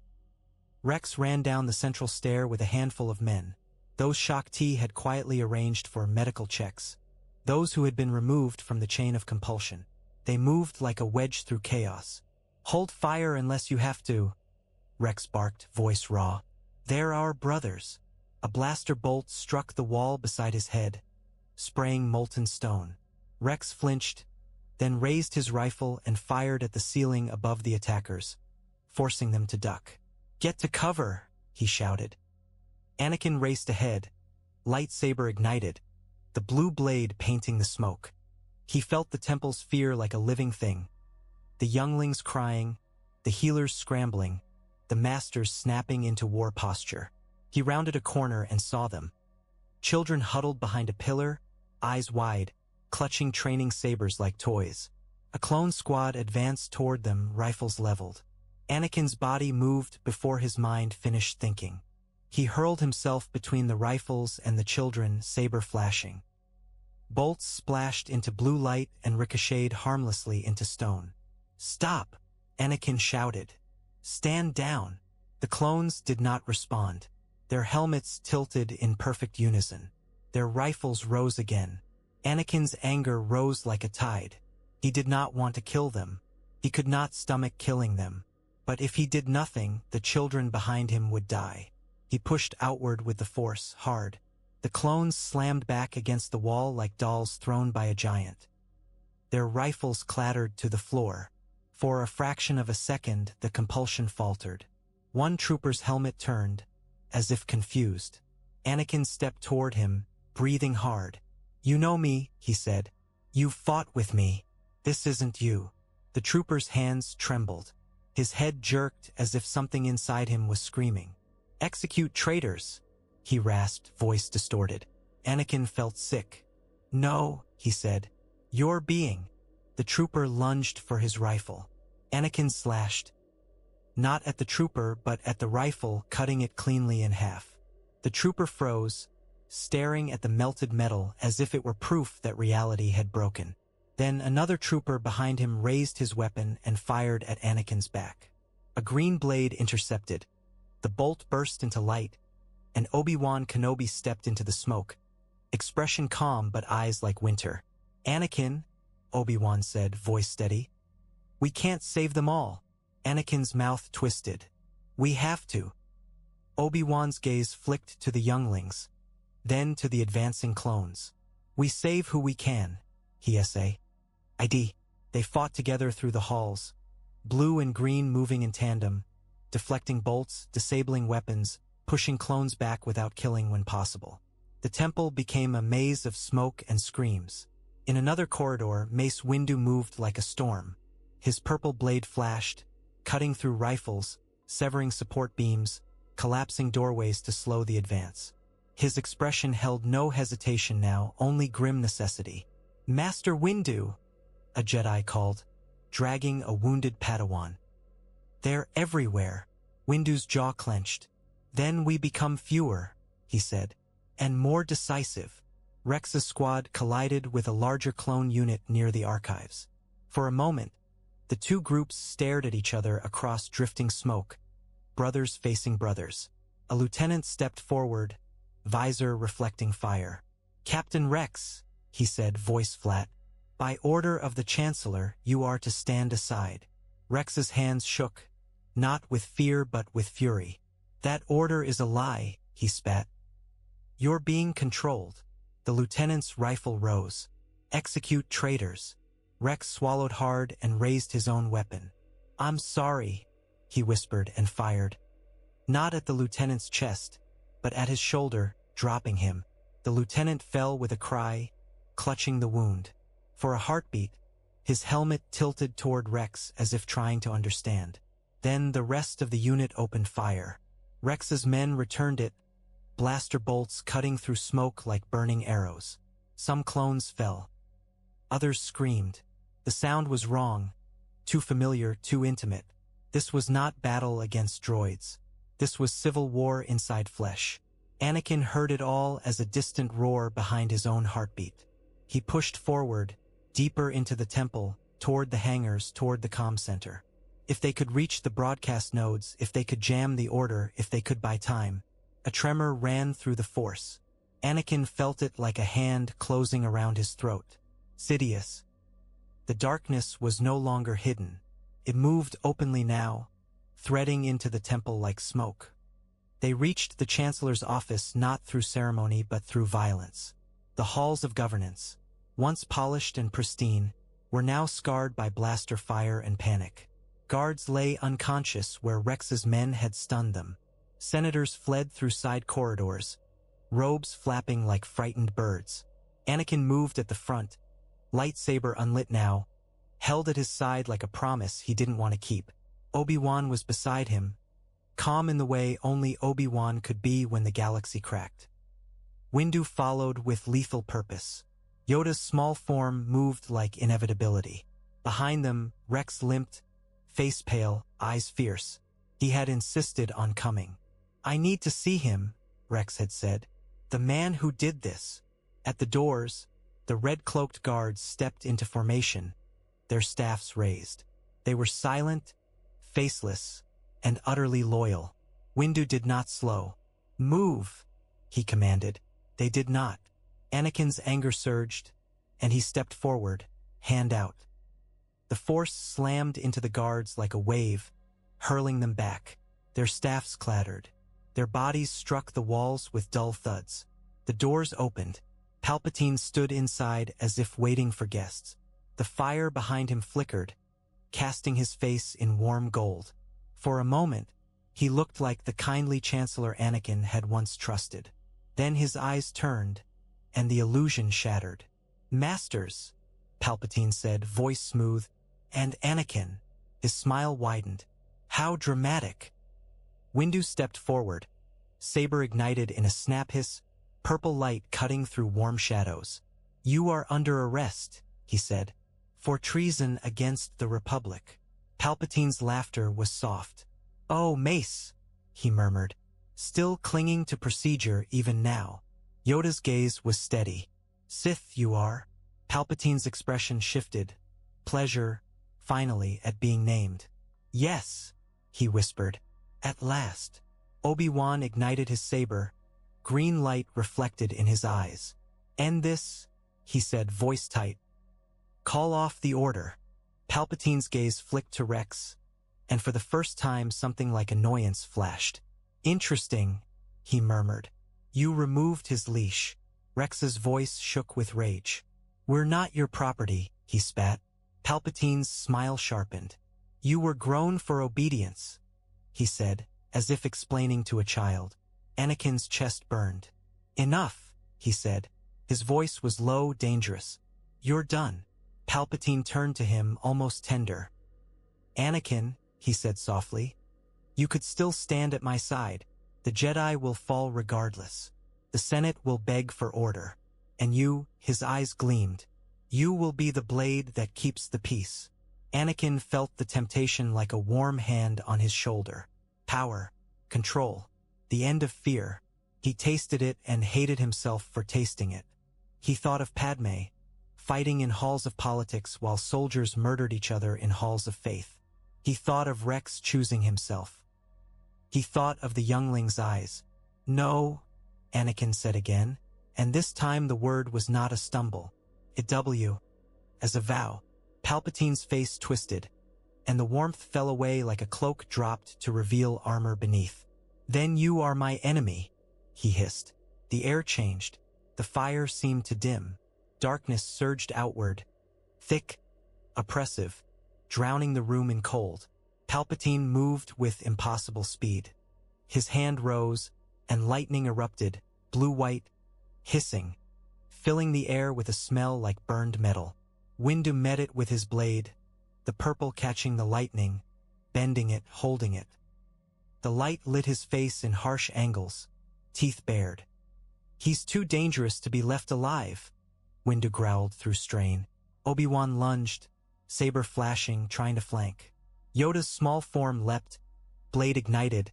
Rex ran down the central stair with a handful of men. Those Shaak Ti had quietly arranged for medical checks. Those who had been removed from the chain of compulsion. They moved like a wedge through chaos. "Hold fire unless you have to," Rex barked, voice raw. "They're our brothers." A blaster bolt struck the wall beside his head, spraying molten stone. Rex flinched, then raised his rifle and fired at the ceiling above the attackers, forcing them to duck. "Get to cover," he shouted. Anakin raced ahead, lightsaber ignited, the blue blade painting the smoke. He felt the temple's fear like a living thing. The younglings crying, the healers scrambling, the masters snapping into war posture. He rounded a corner and saw them. Children huddled behind a pillar, eyes wide, clutching training sabers like toys. A clone squad advanced toward them, rifles leveled. Anakin's body moved before his mind finished thinking. He hurled himself between the rifles and the children, saber flashing. Bolts splashed into blue light and ricocheted harmlessly into stone. "Stop!" Anakin shouted. "Stand down!" The clones did not respond. Their helmets tilted in perfect unison. Their rifles rose again. Anakin's anger rose like a tide. He did not want to kill them. He could not stomach killing them. But if he did nothing, the children behind him would die. He pushed outward with the force, hard. The clones slammed back against the wall like dolls thrown by a giant. Their rifles clattered to the floor. For a fraction of a second, the compulsion faltered. One trooper's helmet turned, as if confused. Anakin stepped toward him, breathing hard. "You know me," he said. "You've fought with me. This isn't you." The trooper's hands trembled. His head jerked as if something inside him was screaming. "Execute traitors," he rasped, voice distorted. Anakin felt sick. "No," he said. "You're being." The trooper lunged for his rifle. Anakin slashed. Not at the trooper, but at the rifle, cutting it cleanly in half. The trooper froze, staring at the melted metal as if it were proof that reality had broken. Then another trooper behind him raised his weapon and fired at Anakin's back. A green blade intercepted. The bolt burst into light, and Obi-Wan Kenobi stepped into the smoke, expression calm but eyes like winter. "Anakin," Obi-Wan said, voice steady. "We can't save them all." Anakin's mouth twisted. "We have to." Obi-Wan's gaze flicked to the younglings, then to the advancing clones. "We save who we can," he essayed. "ID." They fought together through the halls, blue and green moving in tandem, deflecting bolts, disabling weapons, pushing clones back without killing when possible. The temple became a maze of smoke and screams. In another corridor, Mace Windu moved like a storm. His purple blade flashed, cutting through rifles, severing support beams, collapsing doorways to slow the advance. His expression held no hesitation now, only grim necessity. "Master Windu," a Jedi called, dragging a wounded Padawan. "They're everywhere." Windu's jaw clenched. "Then we become fewer," he said, "and more decisive." Rex's squad collided with a larger clone unit near the archives. For a moment, the two groups stared at each other across drifting smoke, brothers facing brothers. A lieutenant stepped forward, visor reflecting fire. "Captain Rex," he said, voice flat, "by order of the Chancellor, you are to stand aside." Rex's hands shook, not with fear but with fury. "That order is a lie," he spat. "You're being controlled." The lieutenant's rifle rose. "Execute traitors." Rex swallowed hard and raised his own weapon. "I'm sorry," he whispered and fired. Not at the lieutenant's chest, but at his shoulder, dropping him. The lieutenant fell with a cry, clutching the wound. For a heartbeat, his helmet tilted toward Rex as if trying to understand. Then the rest of the unit opened fire. Rex's men returned it, blaster bolts cutting through smoke like burning arrows. Some clones fell. Others screamed. The sound was wrong, too familiar, too intimate. This was not battle against droids. This was civil war inside flesh. Anakin heard it all as a distant roar behind his own heartbeat. He pushed forward, deeper into the temple, toward the hangars, toward the comm center. If they could reach the broadcast nodes, if they could jam the order, if they could buy time. A tremor ran through the Force. Anakin felt it like a hand closing around his throat. Sidious. The darkness was no longer hidden. It moved openly now, threading into the temple like smoke. They reached the Chancellor's office not through ceremony but through violence. The halls of governance, once polished and pristine, were now scarred by blaster fire and panic. Guards lay unconscious where Rex's men had stunned them. Senators fled through side corridors, robes flapping like frightened birds. Anakin moved at the front, lightsaber unlit now, held at his side like a promise he didn't want to keep. Obi-Wan was beside him, calm in the way only Obi-Wan could be when the galaxy cracked. Windu followed with lethal purpose. Yoda's small form moved like inevitability. Behind them, Rex limped, face pale, eyes fierce. He had insisted on coming. "I need to see him," Rex had said. "The man who did this." At the doors, the red-cloaked guards stepped into formation, their staffs raised. They were silent, faceless, and utterly loyal. Windu did not slow. "Move," he commanded. They did not. Anakin's anger surged, and he stepped forward, hand out. The Force slammed into the guards like a wave, hurling them back. Their staffs clattered. Their bodies struck the walls with dull thuds. The doors opened. Palpatine stood inside as if waiting for guests. The fire behind him flickered, casting his face in warm gold. For a moment, he looked like the kindly Chancellor Anakin had once trusted. Then his eyes turned, and the illusion shattered. "Masters," Palpatine said, voice smooth, "and Anakin." His smile widened. "How dramatic." Windu stepped forward, saber ignited in a snap hiss, purple light cutting through warm shadows. "You are under arrest," he said, "for treason against the Republic." Palpatine's laughter was soft. "Oh, Mace," he murmured, still clinging to procedure even now. Yoda's gaze was steady. "Sith you are." Palpatine's expression shifted. Pleasure, finally, at being named. "Yes," he whispered. "At last." Obi-Wan ignited his saber. Green light reflected in his eyes. "End this," he said, voice tight. "Call off the order." Palpatine's gaze flicked to Rex, and for the first time something like annoyance flashed. "Interesting," he murmured. "You removed his leash." Rex's voice shook with rage. "We're not your property," he spat. Palpatine's smile sharpened. "You were grown for obedience. he said, as if explaining to a child. Anakin's chest burned. Enough, he said. His voice was low, dangerous. You're done. Palpatine turned to him, almost tender. Anakin, he said softly, you could still stand at my side. The Jedi will fall regardless. The Senate will beg for order. And you, his eyes gleamed, you will be the blade that keeps the peace. Anakin felt the temptation like a warm hand on his shoulder. Power, control, the end of fear. He tasted it and hated himself for tasting it. He thought of Padmé, fighting in halls of politics while soldiers murdered each other in halls of faith. He thought of Rex choosing himself. He thought of the youngling's eyes. No, Anakin said again, and this time the word was not a stumble. It W, as a vow. Palpatine's face twisted, and the warmth fell away like a cloak dropped to reveal armor beneath. Then you are my enemy, he hissed. The air changed. The fire seemed to dim. Darkness surged outward, thick, oppressive, drowning the room in cold. Palpatine moved with impossible speed. His hand rose, and lightning erupted, blue-white, hissing, filling the air with a smell like burned metal. Windu met it with his blade, the purple catching the lightning, bending it, holding it. The light lit his face in harsh angles, teeth bared. He's too dangerous to be left alive, Windu growled through strain. Obi-Wan lunged, saber flashing, trying to flank. Yoda's small form leapt, blade ignited,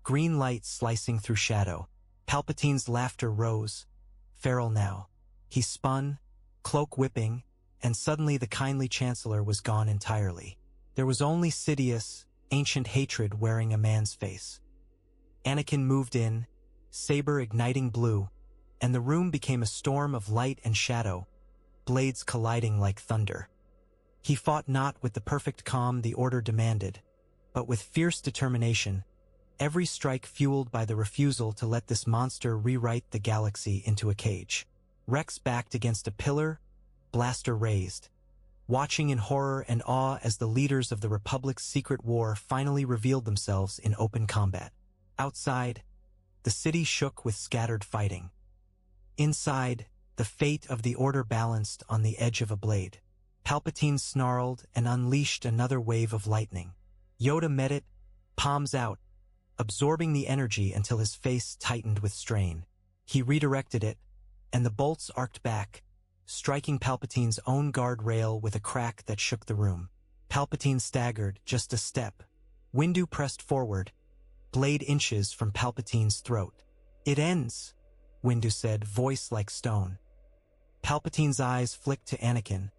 green light slicing through shadow. Palpatine's laughter rose, feral now. He spun, cloak whipping, and suddenly the kindly Chancellor was gone entirely. There was only Sidious, ancient hatred wearing a man's face. Anakin moved in, saber igniting blue, and the room became a storm of light and shadow, blades colliding like thunder. He fought not with the perfect calm the order demanded, but with fierce determination, every strike fueled by the refusal to let this monster rewrite the galaxy into a cage. Rex backed against a pillar, blaster raised, watching in horror and awe as the leaders of the Republic's secret war finally revealed themselves in open combat. Outside, the city shook with scattered fighting. Inside, the fate of the Order balanced on the edge of a blade. Palpatine snarled and unleashed another wave of lightning. Yoda met it, palms out, absorbing the energy until his face tightened with strain. He redirected it, and the bolts arced back, striking Palpatine's own guardrail with a crack that shook the room. Palpatine staggered just a step. Windu pressed forward, blade inches from Palpatine's throat. It ends, Windu said, voice like stone. Palpatine's eyes flicked to Anakin,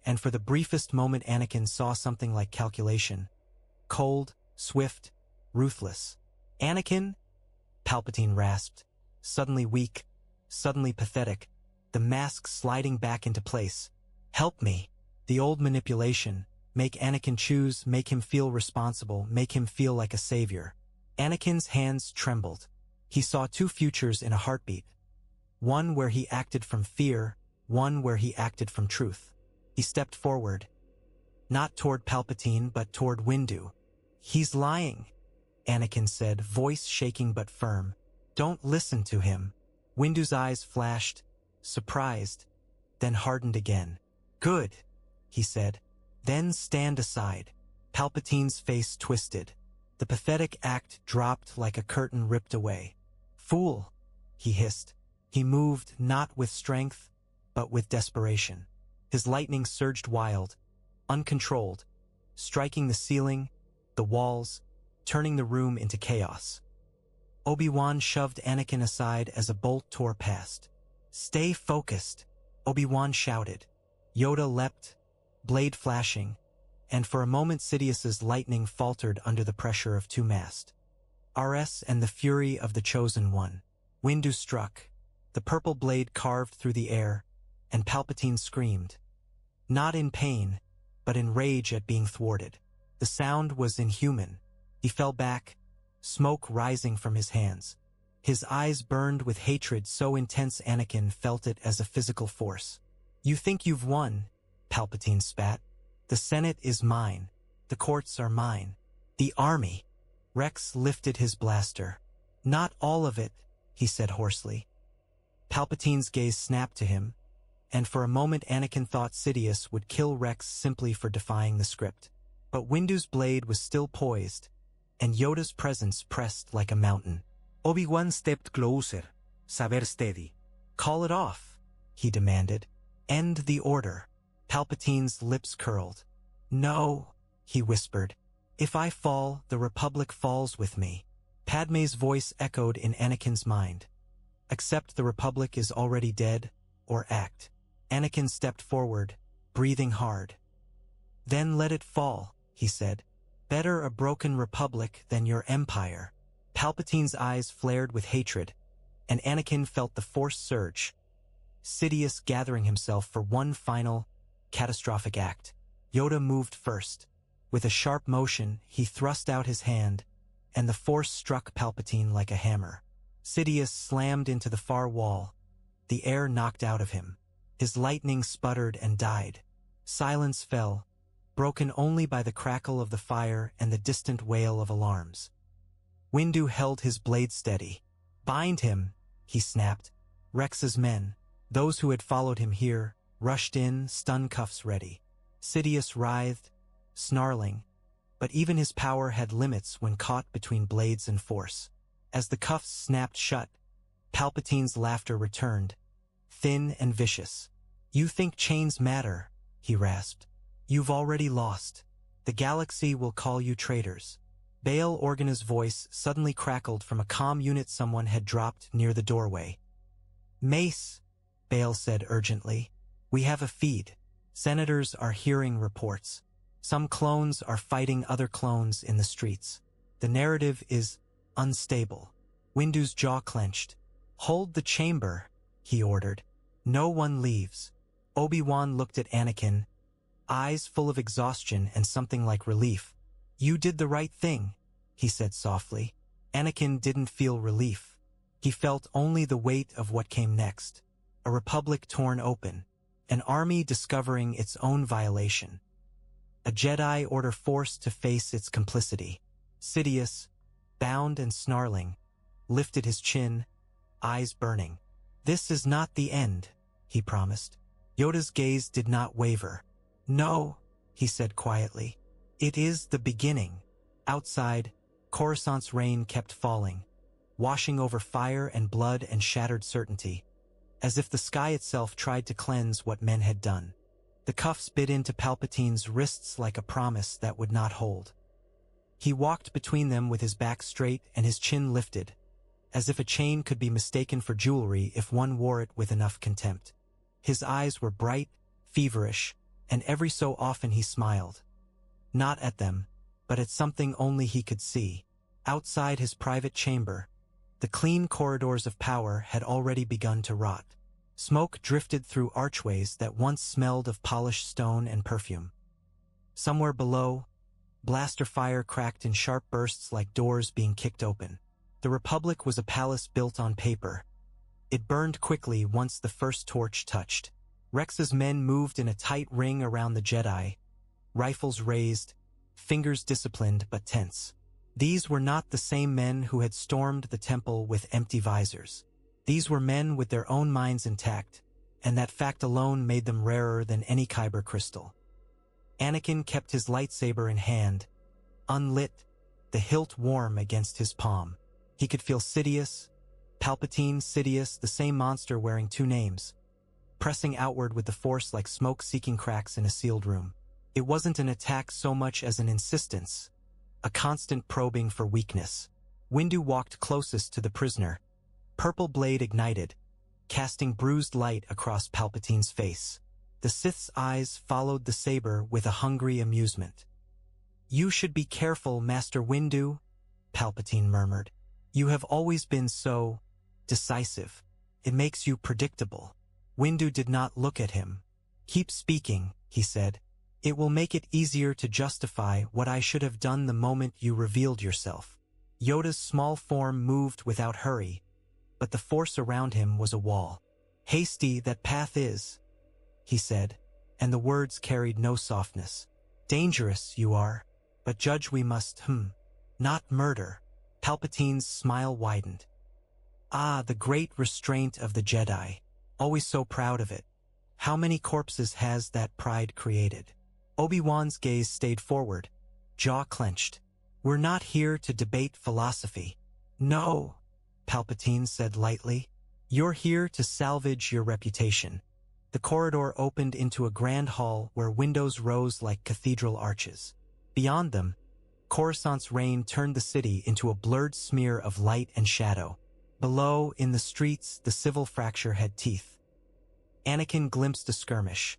and for the briefest moment Anakin saw something like calculation. Cold, swift, ruthless. Anakin? Palpatine rasped, suddenly weak, suddenly pathetic, the mask sliding back into place. Help me. The old manipulation. Make Anakin choose, make him feel responsible, make him feel like a savior. Anakin's hands trembled. He saw two futures in a heartbeat. One where he acted from fear, one where he acted from truth. He stepped forward. Not toward Palpatine, but toward Windu. He's lying, Anakin said, voice shaking but firm. Don't listen to him. Windu's eyes flashed, surprised, then hardened again. Good, he said. Then stand aside. Palpatine's face twisted. The pathetic act dropped like a curtain ripped away. Fool, he hissed. He moved not with strength, but with desperation. His lightning surged wild, uncontrolled, striking the ceiling, the walls, turning the room into chaos. Obi-Wan shoved Anakin aside as a bolt tore past. Stay focused, Obi-Wan shouted. Yoda leapt, blade flashing, and for a moment Sidious's lightning faltered under the pressure of two masts. RS and the fury of the Chosen One. Windu struck. The purple blade carved through the air, and Palpatine screamed. Not in pain, but in rage at being thwarted. The sound was inhuman. He fell back, smoke rising from his hands. His eyes burned with hatred so intense Anakin felt it as a physical force. You think you've won, Palpatine spat. The Senate is mine. The courts are mine. The army. Rex lifted his blaster. "Not all of it," he said hoarsely. Palpatine's gaze snapped to him, and for a moment Anakin thought Sidious would kill Rex simply for defying the script. But Windu's blade was still poised, and Yoda's presence pressed like a mountain. Obi-Wan stepped closer, saber steady. "Call it off," he demanded. "End the order." Palpatine's lips curled. "No," he whispered. "If I fall, the Republic falls with me." Padmé's voice echoed in Anakin's mind. "Accept the Republic is already dead, or act." Anakin stepped forward, breathing hard. "Then let it fall," he said. "Better a broken Republic than your empire." Palpatine's eyes flared with hatred, and Anakin felt the Force surge, Sidious gathering himself for one final, catastrophic act. Yoda moved first. With a sharp motion, he thrust out his hand, and the Force struck Palpatine like a hammer. Sidious slammed into the far wall, the air knocked out of him. His lightning sputtered and died. Silence fell, broken only by the crackle of the fire and the distant wail of alarms. Windu held his blade steady. "Bind him," he snapped. Rex's men, those who had followed him here, rushed in, stun cuffs ready. Sidious writhed, snarling, but even his power had limits when caught between blades and Force. As the cuffs snapped shut, Palpatine's laughter returned, thin and vicious. "You think chains matter," he rasped. "You've already lost. The galaxy will call you traitors." Bail Organa's voice suddenly crackled from a comm unit someone had dropped near the doorway. "Mace," Bail said urgently. "We have a feed. Senators are hearing reports. Some clones are fighting other clones in the streets. The narrative is unstable." Windu's jaw clenched. "Hold the chamber," he ordered. "No one leaves." Obi-Wan looked at Anakin, eyes full of exhaustion and something like relief. "You did the right thing," he said softly. Anakin didn't feel relief. He felt only the weight of what came next. A republic torn open. An army discovering its own violation. A Jedi order forced to face its complicity. Sidious, bound and snarling, lifted his chin, eyes burning. "This is not the end," he promised. Yoda's gaze did not waver. "No," he said quietly. "It is the beginning." Outside, Coruscant's rain kept falling, washing over fire and blood and shattered certainty, as if the sky itself tried to cleanse what men had done. The cuffs bit into Palpatine's wrists like a promise that would not hold. He walked between them with his back straight and his chin lifted, as if a chain could be mistaken for jewelry if one wore it with enough contempt. His eyes were bright, feverish, and every so often he smiled. Not at them, but at something only he could see. Outside his private chamber, the clean corridors of power had already begun to rot. Smoke drifted through archways that once smelled of polished stone and perfume. Somewhere below, blaster fire cracked in sharp bursts like doors being kicked open. The Republic was a palace built on paper. It burned quickly once the first torch touched. Rex's men moved in a tight ring around the Jedi, rifles raised, fingers disciplined but tense. These were not the same men who had stormed the temple with empty visors. These were men with their own minds intact, and that fact alone made them rarer than any kyber crystal. Anakin kept his lightsaber in hand, unlit, the hilt warm against his palm. He could feel Sidious, Palpatine, Sidious, the same monster wearing two names, pressing outward with the Force like smoke-seeking cracks in a sealed room. It wasn't an attack so much as an insistence, a constant probing for weakness. Windu walked closest to the prisoner, purple blade ignited, casting bruised light across Palpatine's face. The Sith's eyes followed the saber with a hungry amusement. "You should be careful, Master Windu," Palpatine murmured. "You have always been so decisive. It makes you predictable." Windu did not look at him. "Keep speaking," he said. "It will make it easier to justify what I should have done the moment you revealed yourself." Yoda's small form moved without hurry, but the Force around him was a wall. "Hasty that path is," he said, and the words carried no softness. "Dangerous you are, but judge we must, not murder. Palpatine's smile widened. Ah, the great restraint of the Jedi. Always so proud of it. How many corpses has that pride created? Obi-Wan's gaze stayed forward, jaw clenched. We're not here to debate philosophy. No, Palpatine said lightly. You're here to salvage your reputation. The corridor opened into a grand hall where windows rose like cathedral arches. Beyond them, Coruscant's reign turned the city into a blurred smear of light and shadow. Below, in the streets, the civil fracture had teeth. Anakin glimpsed a skirmish.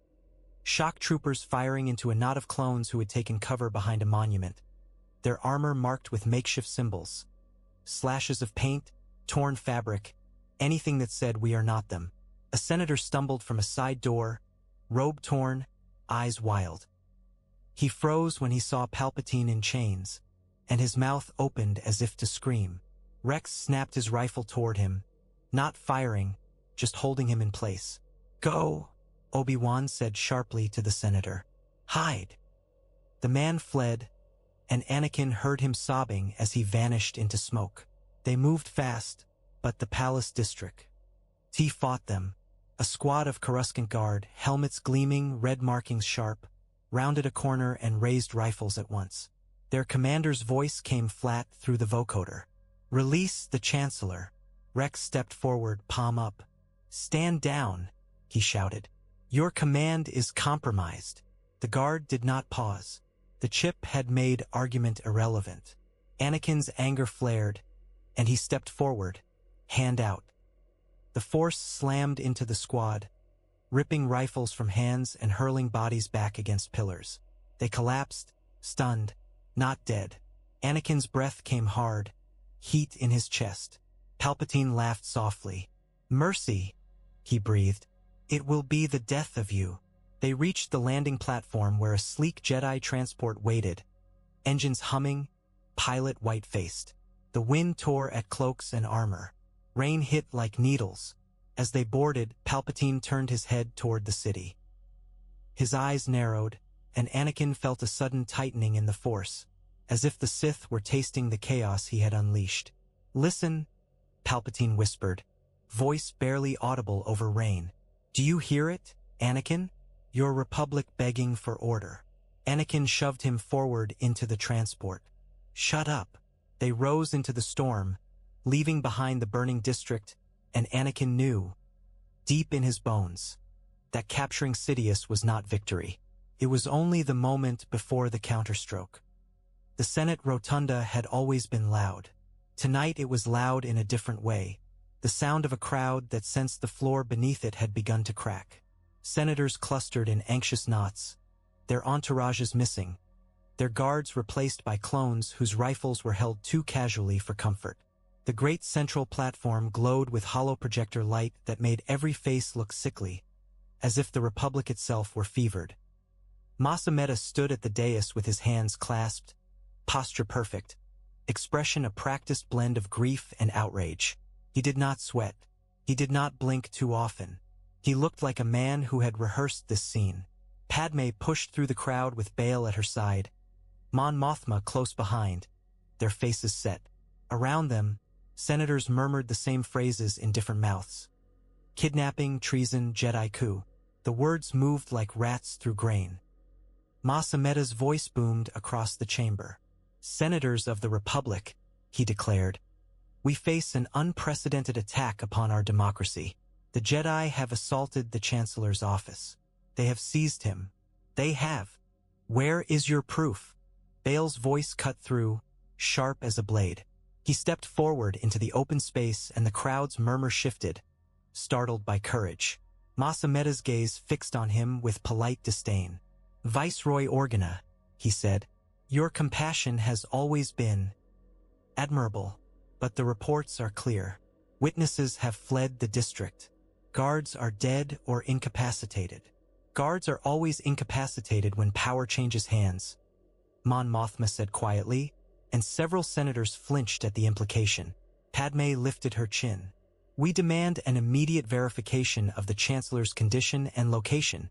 Shock troopers firing into a knot of clones who had taken cover behind a monument. Their armor marked with makeshift symbols. Slashes of paint, torn fabric, anything that said we are not them. A senator stumbled from a side door, robe torn, eyes wild. He froze when he saw Palpatine in chains, and his mouth opened as if to scream. Rex snapped his rifle toward him, not firing, just holding him in place. Go, Obi-Wan said sharply to the senator. Hide. The man fled, and Anakin heard him sobbing as he vanished into smoke. They moved fast, but the palace district. T fought them. A squad of Coruscant Guard, helmets gleaming, red markings sharp, rounded a corner and raised rifles at once. Their commander's voice came flat through the vocoder. Release the Chancellor. Rex stepped forward, palm up. Stand down, he shouted. Your command is compromised. The guard did not pause. The chip had made argument irrelevant. Anakin's anger flared, and he stepped forward, hand out. The Force slammed into the squad, ripping rifles from hands and hurling bodies back against pillars. They collapsed, stunned, not dead. Anakin's breath came hard, heat in his chest. Palpatine laughed softly. Mercy, he breathed. It will be the death of you. They reached the landing platform where a sleek Jedi transport waited, engines humming, pilot white-faced. The wind tore at cloaks and armor. Rain hit like needles. As they boarded, Palpatine turned his head toward the city. His eyes narrowed, and Anakin felt a sudden tightening in the Force, as if the Sith were tasting the chaos he had unleashed. Listen, Palpatine whispered, voice barely audible over rain. Do you hear it, Anakin? Your Republic begging for order. Anakin shoved him forward into the transport. Shut up. They rose into the storm, leaving behind the burning district, and Anakin knew, deep in his bones, that capturing Sidious was not victory. It was only the moment before the counterstroke. The Senate rotunda had always been loud. Tonight it was loud in a different way, the sound of a crowd that sensed the floor beneath it had begun to crack. Senators clustered in anxious knots, their entourages missing, their guards replaced by clones whose rifles were held too casually for comfort. The great central platform glowed with hollow projector light that made every face look sickly, as if the Republic itself were fevered. Mas Amedda stood at the dais with his hands clasped, posture perfect, expression a practiced blend of grief and outrage. He did not sweat. He did not blink too often. He looked like a man who had rehearsed this scene. Padmé pushed through the crowd with Bail at her side, Mon Mothma close behind, their faces set. Around them, senators murmured the same phrases in different mouths. Kidnapping, treason, Jedi coup. The words moved like rats through grain. Mas Amedda's voice boomed across the chamber. Senators of the Republic, he declared, we face an unprecedented attack upon our democracy. The Jedi have assaulted the Chancellor's office. They have seized him. They have. Where is your proof? Bail's voice cut through, sharp as a blade. He stepped forward into the open space and the crowd's murmur shifted, startled by courage. Mas Amedda's gaze fixed on him with polite disdain. Viceroy Organa, he said, your compassion has always been admirable, but the reports are clear. Witnesses have fled the district. Guards are dead or incapacitated. Guards are always incapacitated when power changes hands, Mon Mothma said quietly, and several senators flinched at the implication. Padmé lifted her chin. We demand an immediate verification of the Chancellor's condition and location,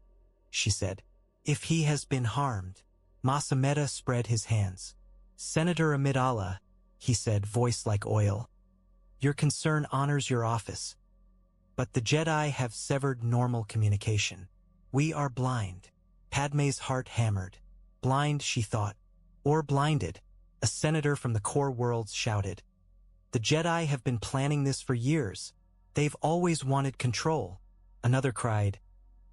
she said. If he has been harmed. Mas Amedda spread his hands. Senator Amidala, he said, voice like oil. Your concern honors your office. But the Jedi have severed normal communication. We are blind. Padmé's heart hammered. Blind, she thought. Or blinded, a senator from the core worlds shouted. The Jedi have been planning this for years. They've always wanted control. Another cried.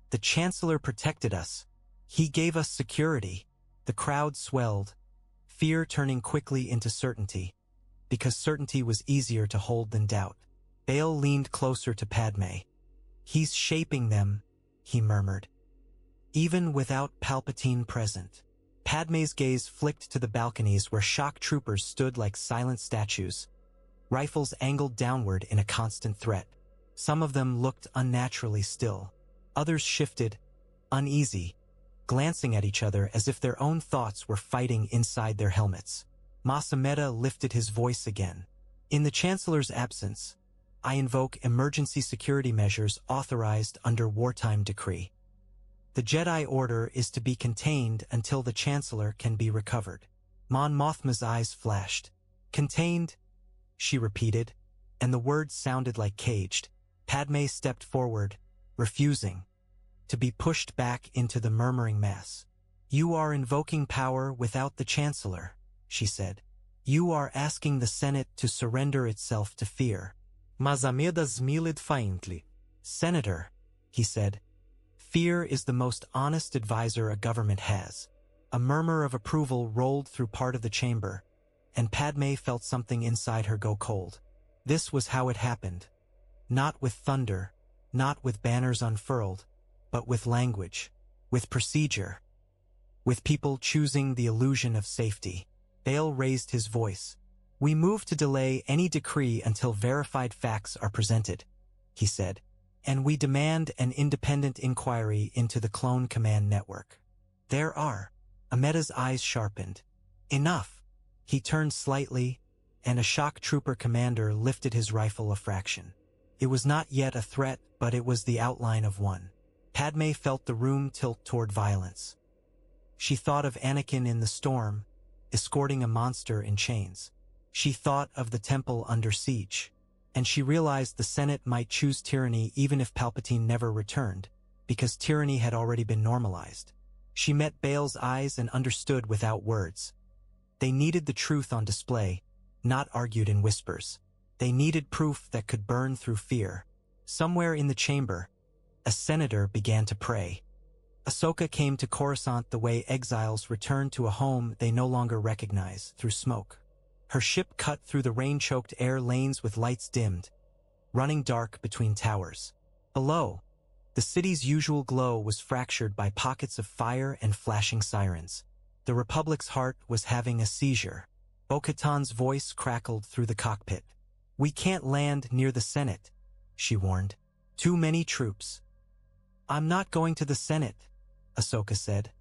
The Chancellor protected us. He gave us security. The crowd swelled, fear turning quickly into certainty, because certainty was easier to hold than doubt. Bail leaned closer to Padmé. He's shaping them, he murmured. Even without Palpatine present. Padmé's gaze flicked to the balconies where shock troopers stood like silent statues, rifles angled downward in a constant threat. Some of them looked unnaturally still. Others shifted, uneasy, glancing at each other as if their own thoughts were fighting inside their helmets. Masameda lifted his voice again. In the Chancellor's absence, I invoke emergency security measures authorized under wartime decree. The Jedi Order is to be contained until the Chancellor can be recovered. Mon Mothma's eyes flashed. Contained, she repeated, and the words sounded like caged. Padmé stepped forward, refusing to be pushed back into the murmuring mass. You are invoking power without the Chancellor, she said. You are asking the Senate to surrender itself to fear. Masameda smiled faintly. Senator, he said, fear is the most honest advisor a government has. A murmur of approval rolled through part of the chamber, and Padmé felt something inside her go cold. This was how it happened. Not with thunder, not with banners unfurled, but with language, with procedure, with people choosing the illusion of safety. Bail raised his voice. We move to delay any decree until verified facts are presented, he said, and we demand an independent inquiry into the clone command network. There are. Ameda's eyes sharpened. Enough. He turned slightly, and a shock trooper commander lifted his rifle a fraction. It was not yet a threat, but it was the outline of one. Padmé felt the room tilt toward violence. She thought of Anakin in the storm, escorting a monster in chains. She thought of the temple under siege, and she realized the Senate might choose tyranny even if Palpatine never returned, because tyranny had already been normalized. She met Bail's eyes and understood without words. They needed the truth on display, not argued in whispers. They needed proof that could burn through fear. Somewhere in the chamber, a senator began to pray. Ahsoka came to Coruscant the way exiles return to a home they no longer recognize, through smoke. Her ship cut through the rain-choked air lanes with lights dimmed, running dark between towers. Below, the city's usual glow was fractured by pockets of fire and flashing sirens. The Republic's heart was having a seizure. Bo-Katan's voice crackled through the cockpit. We can't land near the Senate, she warned. Too many troops. I'm not going to the Senate, Ahsoka said,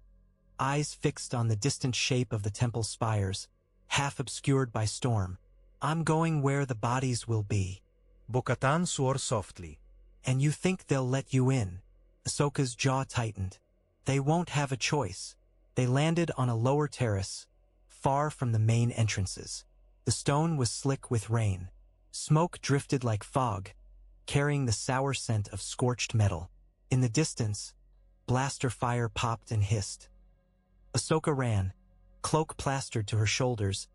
eyes fixed on the distant shape of the temple spires, half obscured by storm. I'm going where the bodies will be. Bo-Katan swore softly. And you think they'll let you in? Ahsoka's jaw tightened. They won't have a choice. They landed on a lower terrace, far from the main entrances. The stone was slick with rain. Smoke drifted like fog, carrying the sour scent of scorched metal. In the distance, blaster fire popped and hissed. Ahsoka ran, cloak plastered to her shoulders,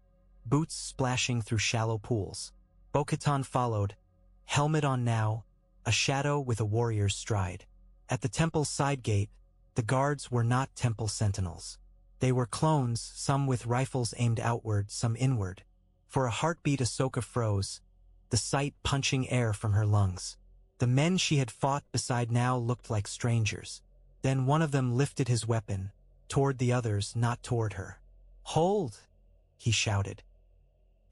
boots splashing through shallow pools. Bo-Katan followed, helmet on now, a shadow with a warrior's stride. At the temple's side gate, the guards were not temple sentinels. They were clones, some with rifles aimed outward, some inward. For a heartbeat, Ahsoka froze, the sight punching air from her lungs. The men she had fought beside now looked like strangers. Then one of them lifted his weapon, toward the others, not toward her. Hold, he shouted.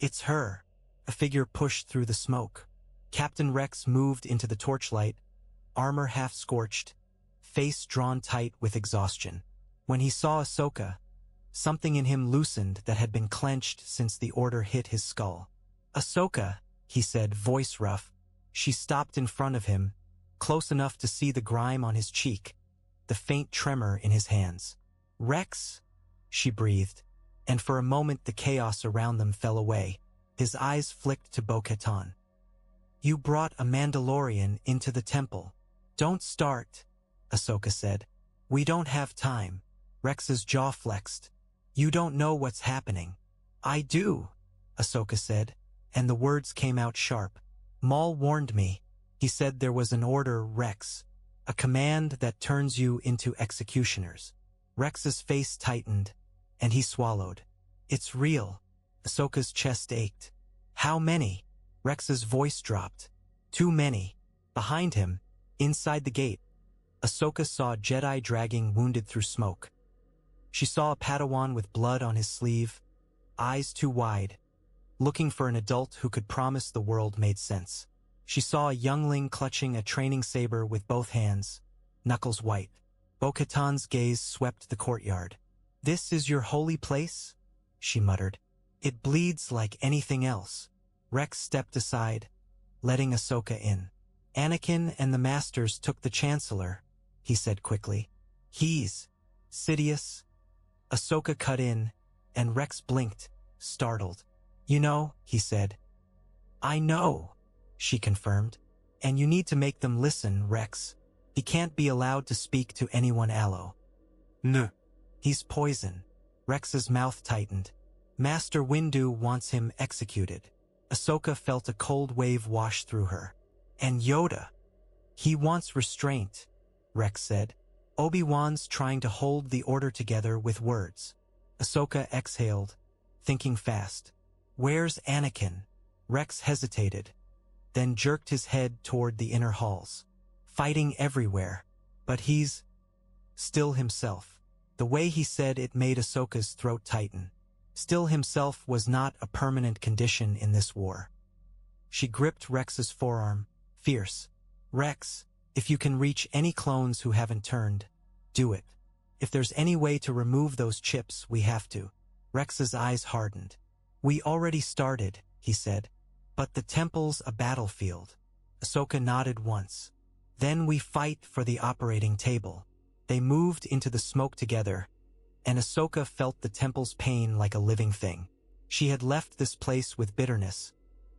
It's her. A figure pushed through the smoke. Captain Rex moved into the torchlight, armor half scorched, face drawn tight with exhaustion. When he saw Ahsoka, something in him loosened that had been clenched since the order hit his skull. Ahsoka, he said, voice rough. She stopped in front of him, close enough to see the grime on his cheek, the faint tremor in his hands. Rex, she breathed, and for a moment the chaos around them fell away. His eyes flicked to Bo-Katan. You brought a Mandalorian into the temple. Don't start, Ahsoka said. We don't have time. Rex's jaw flexed. You don't know what's happening. I do, Ahsoka said, and the words came out sharp. Maul warned me. He said there was an order, Rex. A command that turns you into executioners. Rex's face tightened, and he swallowed. It's real. Ahsoka's chest ached. How many? Rex's voice dropped. Too many. Behind him, inside the gate, Ahsoka saw Jedi dragging wounded through smoke. She saw a Padawan with blood on his sleeve, eyes too wide, looking for an adult who could promise the world made sense. She saw a youngling clutching a training saber with both hands, knuckles white. Bo-Katan's gaze swept the courtyard. This is your holy place? She muttered. It bleeds like anything else. Rex stepped aside, letting Ahsoka in. Anakin and the Masters took the Chancellor, he said quickly. He's Sidious. Ahsoka cut in, and Rex blinked, startled. You know, he said. I know, she confirmed. And you need to make them listen, Rex. He can't be allowed to speak to anyone allo. No. He's poison. Rex's mouth tightened. Master Windu wants him executed. Ahsoka felt a cold wave wash through her. And Yoda. He wants restraint, Rex said. Obi-Wan's trying to hold the order together with words. Ahsoka exhaled, thinking fast. Where's Anakin? Rex hesitated, then jerked his head toward the inner halls. Fighting everywhere, but he's still himself. The way he said it made Ahsoka's throat tighten. Still himself was not a permanent condition in this war. She gripped Rex's forearm, fierce. Rex, if you can reach any clones who haven't turned, do it. If there's any way to remove those chips, we have to. Rex's eyes hardened. We already started, he said. But the temple's a battlefield. Ahsoka nodded once. Then we fight for the operating table. They moved into the smoke together, and Ahsoka felt the temple's pain like a living thing. She had left this place with bitterness,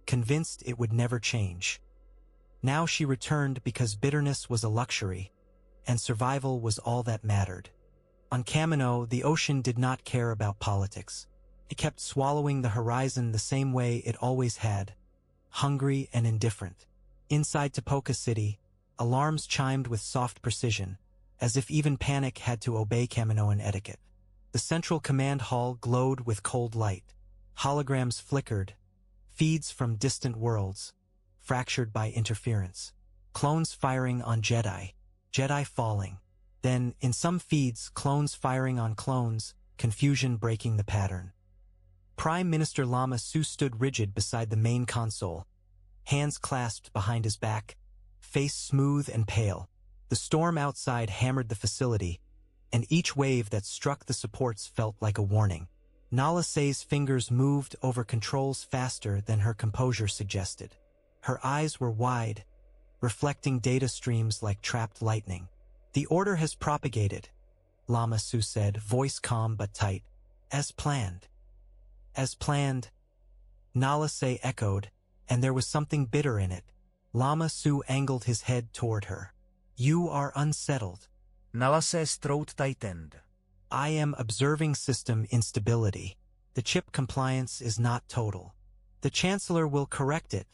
convinced it would never change. Now she returned because bitterness was a luxury, and survival was all that mattered. On KAMINO, the ocean did not care about politics. It kept swallowing the horizon the same way it always had, hungry and indifferent. Inside Tipoca City, alarms chimed with soft precision, as if even panic had to obey Kaminoan etiquette. The central command hall glowed with cold light. Holograms flickered, feeds from distant worlds, fractured by interference. Clones firing on Jedi, Jedi falling. Then, in some feeds, clones firing on clones, confusion breaking the pattern. Prime Minister Lama Su stood rigid beside the main console, hands clasped behind his back, face smooth and pale. The storm outside hammered the facility, and each wave that struck the supports felt like a warning. Nala Se's fingers moved over controls faster than her composure suggested. Her eyes were wide, reflecting data streams like trapped lightning. The order has propagated, Lama Su said, voice calm but tight. As planned. As planned, Nala Se echoed, and there was something bitter in it. Lama Su angled his head toward her. You are unsettled. Nala Se's throat tightened. I am observing system instability. The chip compliance is not total. The Chancellor will correct it,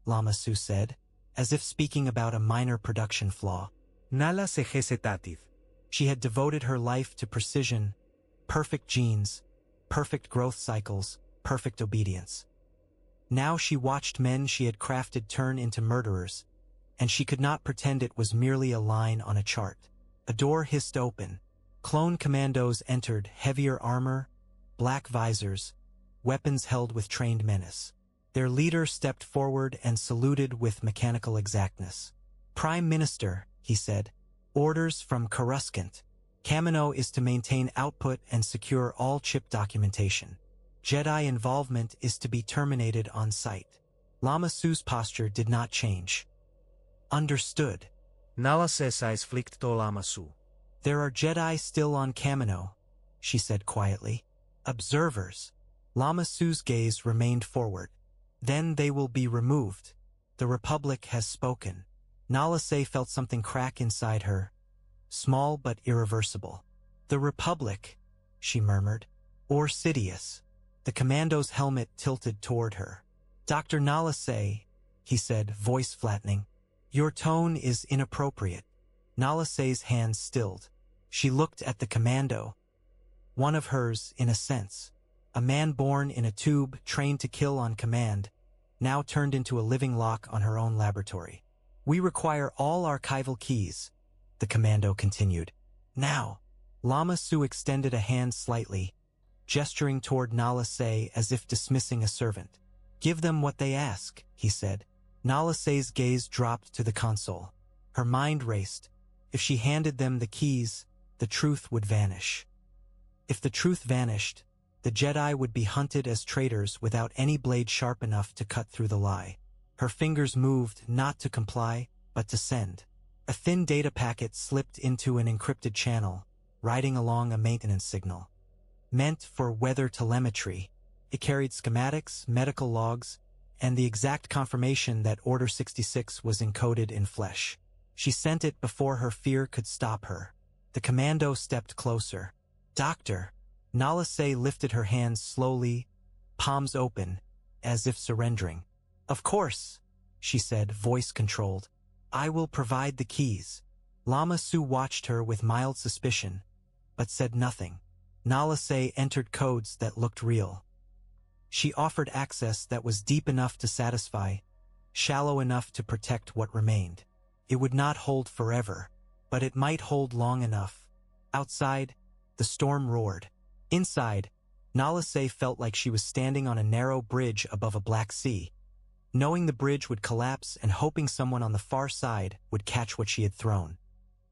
Lama Su said, as if speaking about a minor production flaw. Nala Se hesitative. She had devoted her life to precision, perfect genes, perfect growth cycles, perfect obedience. Now she watched men she had crafted turn into murderers, and she could not pretend it was merely a line on a chart. A door hissed open. Clone commandos entered, heavier armor, black visors, weapons held with trained menace. Their leader stepped forward and saluted with mechanical exactness. Prime Minister, he said, orders from Coruscant. KAMINO is to maintain output and secure all chip documentation. Jedi involvement is to be terminated on sight. Lama Su's posture did not change. Understood. Nala Se's eyes flicked to Lama Su. There are Jedi still on KAMINO, she said quietly. Observers. Lama Su's gaze remained forward. Then they will be removed. The Republic has spoken. Nala Se felt something crack inside her, small but irreversible. The Republic, she murmured. Or Sidious. The commando's helmet tilted toward her. Dr. Nala Se, he said, voice flattening. Your tone is inappropriate. Nala Se's hands stilled. She looked at the commando. One of hers, in a sense. A man born in a tube, trained to kill on command, now turned into a living lock on her own laboratory. We require all archival keys, the commando continued. Now. Lama Su extended a hand slightly, gesturing toward Nala Se as if dismissing a servant. Give them what they ask, he said. Nala Se's gaze dropped to the console. Her mind raced. If she handed them the keys, the truth would vanish. If the truth vanished, the Jedi would be hunted as traitors without any blade sharp enough to cut through the lie. Her fingers moved not to comply, but to send. A thin data packet slipped into an encrypted channel, riding along a maintenance signal. Meant for weather telemetry, it carried schematics, medical logs, and the exact confirmation that Order 66 was encoded in flesh. She sent it before her fear could stop her. The commando stepped closer. Doctor. Nala Se lifted her hands slowly, palms open, as if surrendering. Of course, she said, voice controlled. I will provide the keys. Lama Su watched her with mild suspicion, but said nothing. Nala Se entered codes that looked real. She offered access that was deep enough to satisfy, shallow enough to protect what remained. It would not hold forever, but it might hold long enough. Outside, the storm roared. Inside, Nala Se felt like she was standing on a narrow bridge above a black sea, knowing the bridge would collapse and hoping someone on the far side would catch what she had thrown.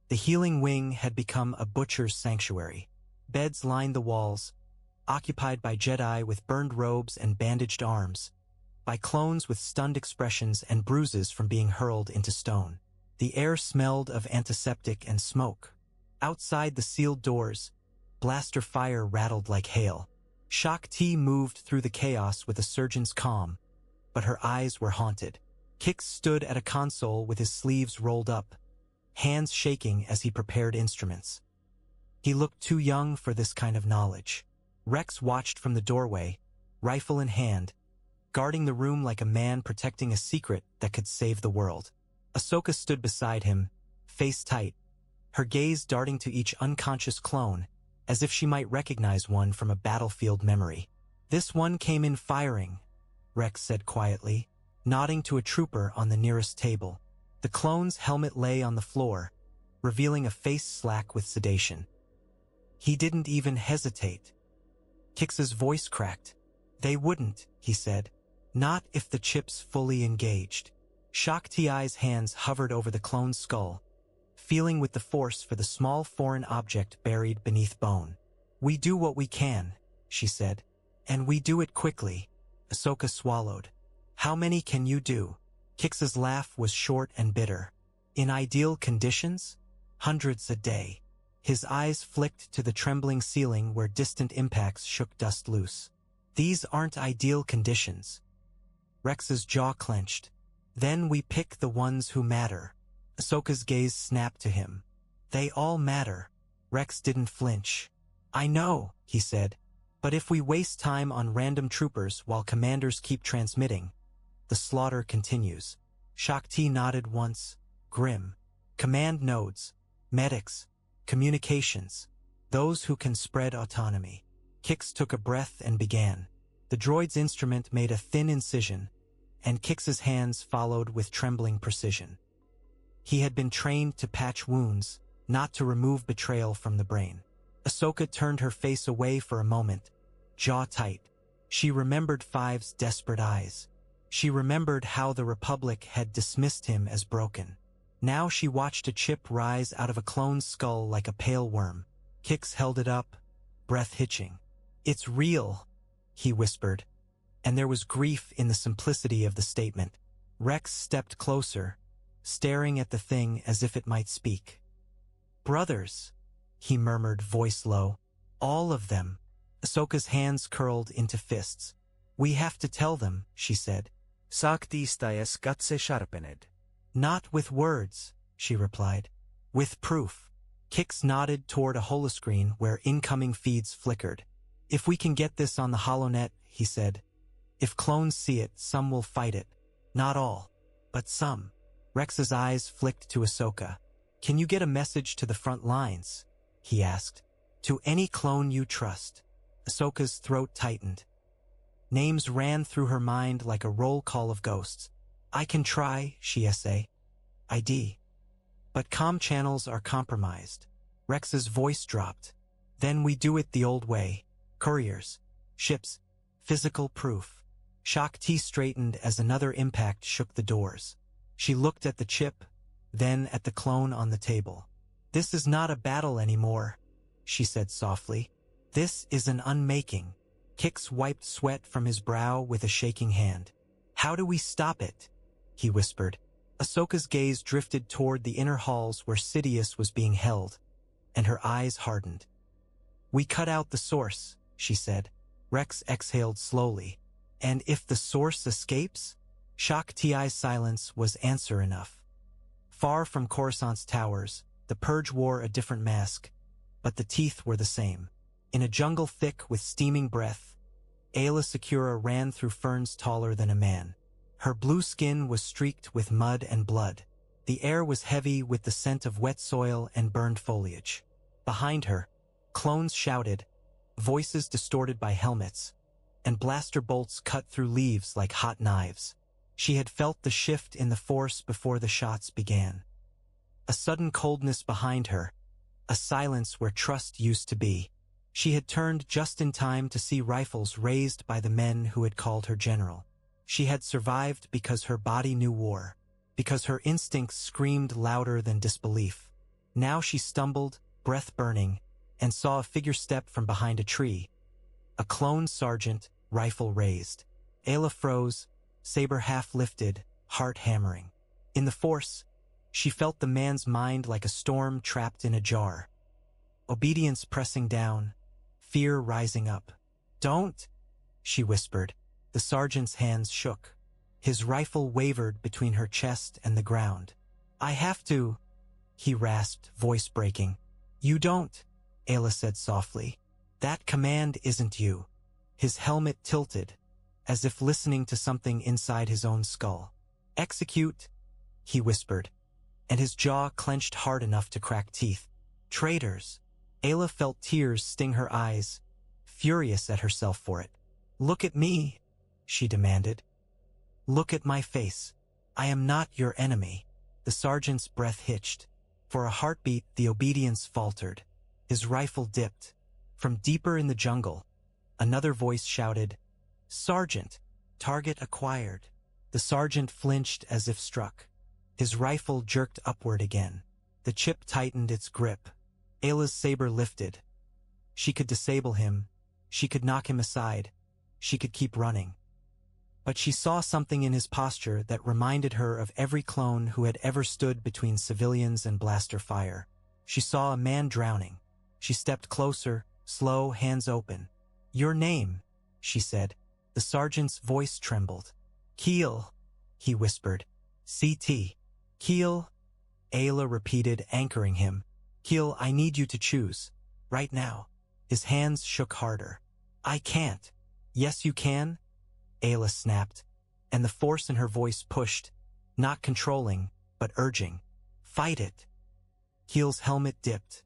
The healing wing had become a butcher's sanctuary. Beds lined the walls, occupied by Jedi with burned robes and bandaged arms, by clones with stunned expressions and bruises from being hurled into stone. The air smelled of antiseptic and smoke. Outside the sealed doors, blaster fire rattled like hail. Shak Ti moved through the chaos with a surgeon's calm, but her eyes were haunted. Kix stood at a console with his sleeves rolled up, hands shaking as he prepared instruments. He looked too young for this kind of knowledge. Rex watched from the doorway, rifle in hand, guarding the room like a man protecting a secret that could save the world. Ahsoka stood beside him, face tight, her gaze darting to each unconscious clone, as if she might recognize one from a battlefield memory. This one came in firing, Rex said quietly, nodding to a trooper on the nearest table. The clone's helmet lay on the floor, revealing a face slack with sedation. He didn't even hesitate. Kix's voice cracked. They wouldn't, he said. Not if the chips fully engaged. Shak Ti's hands hovered over the clone's skull, feeling with the force for the small foreign object buried beneath bone. We do what we can, she said. And we do it quickly. Ahsoka swallowed. How many can you do? Kix's laugh was short and bitter. In ideal conditions? Hundreds a day. His eyes flicked to the trembling ceiling where distant impacts shook dust loose. These aren't ideal conditions. Rex's jaw clenched. Then we pick the ones who matter. Ahsoka's gaze snapped to him. They all matter. Rex didn't flinch. I know, he said, but if we waste time on random troopers while commanders keep transmitting, the slaughter continues. Shak Ti nodded once, grim. Command nodes, medics, communications, those who can spread autonomy. Kix took a breath and began. The droid's instrument made a thin incision, and Kix's hands followed with trembling precision. He had been trained to patch wounds, not to remove betrayal from the brain. Ahsoka turned her face away for a moment, jaw tight. She remembered Five's desperate eyes. She remembered how the Republic had dismissed him as broken. Now she watched a chip rise out of a clone's skull like a pale worm. Kix held it up, breath hitching. It's real, he whispered, and there was grief in the simplicity of the statement. Rex stepped closer, staring at the thing as if it might speak. Brothers, he murmured, voice low. All of them. Ahsoka's hands curled into fists. We have to tell them, she said. Saaktiistajas katse sharpened. Not with words, she replied. With proof. Kix nodded toward a holoscreen where incoming feeds flickered. If we can get this on the HoloNet, he said. If clones see it, some will fight it. Not all, but some. Rex's eyes flicked to Ahsoka. Can you get a message to the front lines? He asked. To any clone you trust. Ahsoka's throat tightened. Names ran through her mind like a roll call of ghosts. I can try, she essayed. ID. But comm channels are compromised. Rex's voice dropped. Then we do it the old way. Couriers. Ships. Physical proof. Shock T straightened as another impact shook the doors. She looked at the chip, then at the clone on the table. This is not a battle anymore, she said softly. This is an unmaking. Kix wiped sweat from his brow with a shaking hand. How do we stop it? He whispered. Ahsoka's gaze drifted toward the inner halls where Sidious was being held, and her eyes hardened. We cut out the source, she said. Rex exhaled slowly. And if the source escapes? Shock Ti's silence was answer enough. Far from Coruscant's towers, the Purge wore a different mask, but the teeth were the same. In a jungle thick with steaming breath, AAYLA SECURA ran through ferns taller than a man. Her blue skin was streaked with mud and blood. The air was heavy with the scent of wet soil and burned foliage. Behind her, clones shouted, voices distorted by helmets, and blaster bolts cut through leaves like hot knives. She had felt the shift in the force before the shots began. A sudden coldness behind her, a silence where trust used to be. She had turned just in time to see rifles raised by the men who had called her general. She had survived because her body knew war, because her instincts screamed louder than disbelief. Now she stumbled, breath burning, and saw a figure step from behind a tree. A clone sergeant, rifle raised. AAYLA froze, saber half lifted, heart hammering. In the force, she felt the man's mind like a storm trapped in a jar. Obedience pressing down, fear rising up. Don't, she whispered. The sergeant's hands shook. His rifle wavered between her chest and the ground. I have to, he rasped, voice breaking. You don't, AAYLA said softly. That command isn't you. His helmet tilted, as if listening to something inside his own skull. Execute, he whispered, and his jaw clenched hard enough to crack teeth. Traitors. AAYLA felt tears sting her eyes, furious at herself for it. Look at me, she demanded. Look at my face. I am not your enemy. The sergeant's breath hitched. For a heartbeat, the obedience faltered. His rifle dipped. From deeper in the jungle, another voice shouted, Sergeant, target acquired. The sergeant flinched as if struck. His rifle jerked upward again. The chip tightened its grip. AAYLA's saber lifted. She could disable him. She could knock him aside. She could keep running. But she saw something in his posture that reminded her of every clone who had ever stood between civilians and blaster fire. She saw a man drowning. She stepped closer, slow, hands open. Your name, she said. The sergeant's voice trembled. Keel, he whispered. CT. Keel, AAYLA repeated, anchoring him. Keel, I need you to choose. Right now. His hands shook harder. I can't. Yes, you can, AAYLA snapped, and the force in her voice pushed, not controlling, but urging. Fight it. Keel's helmet dipped.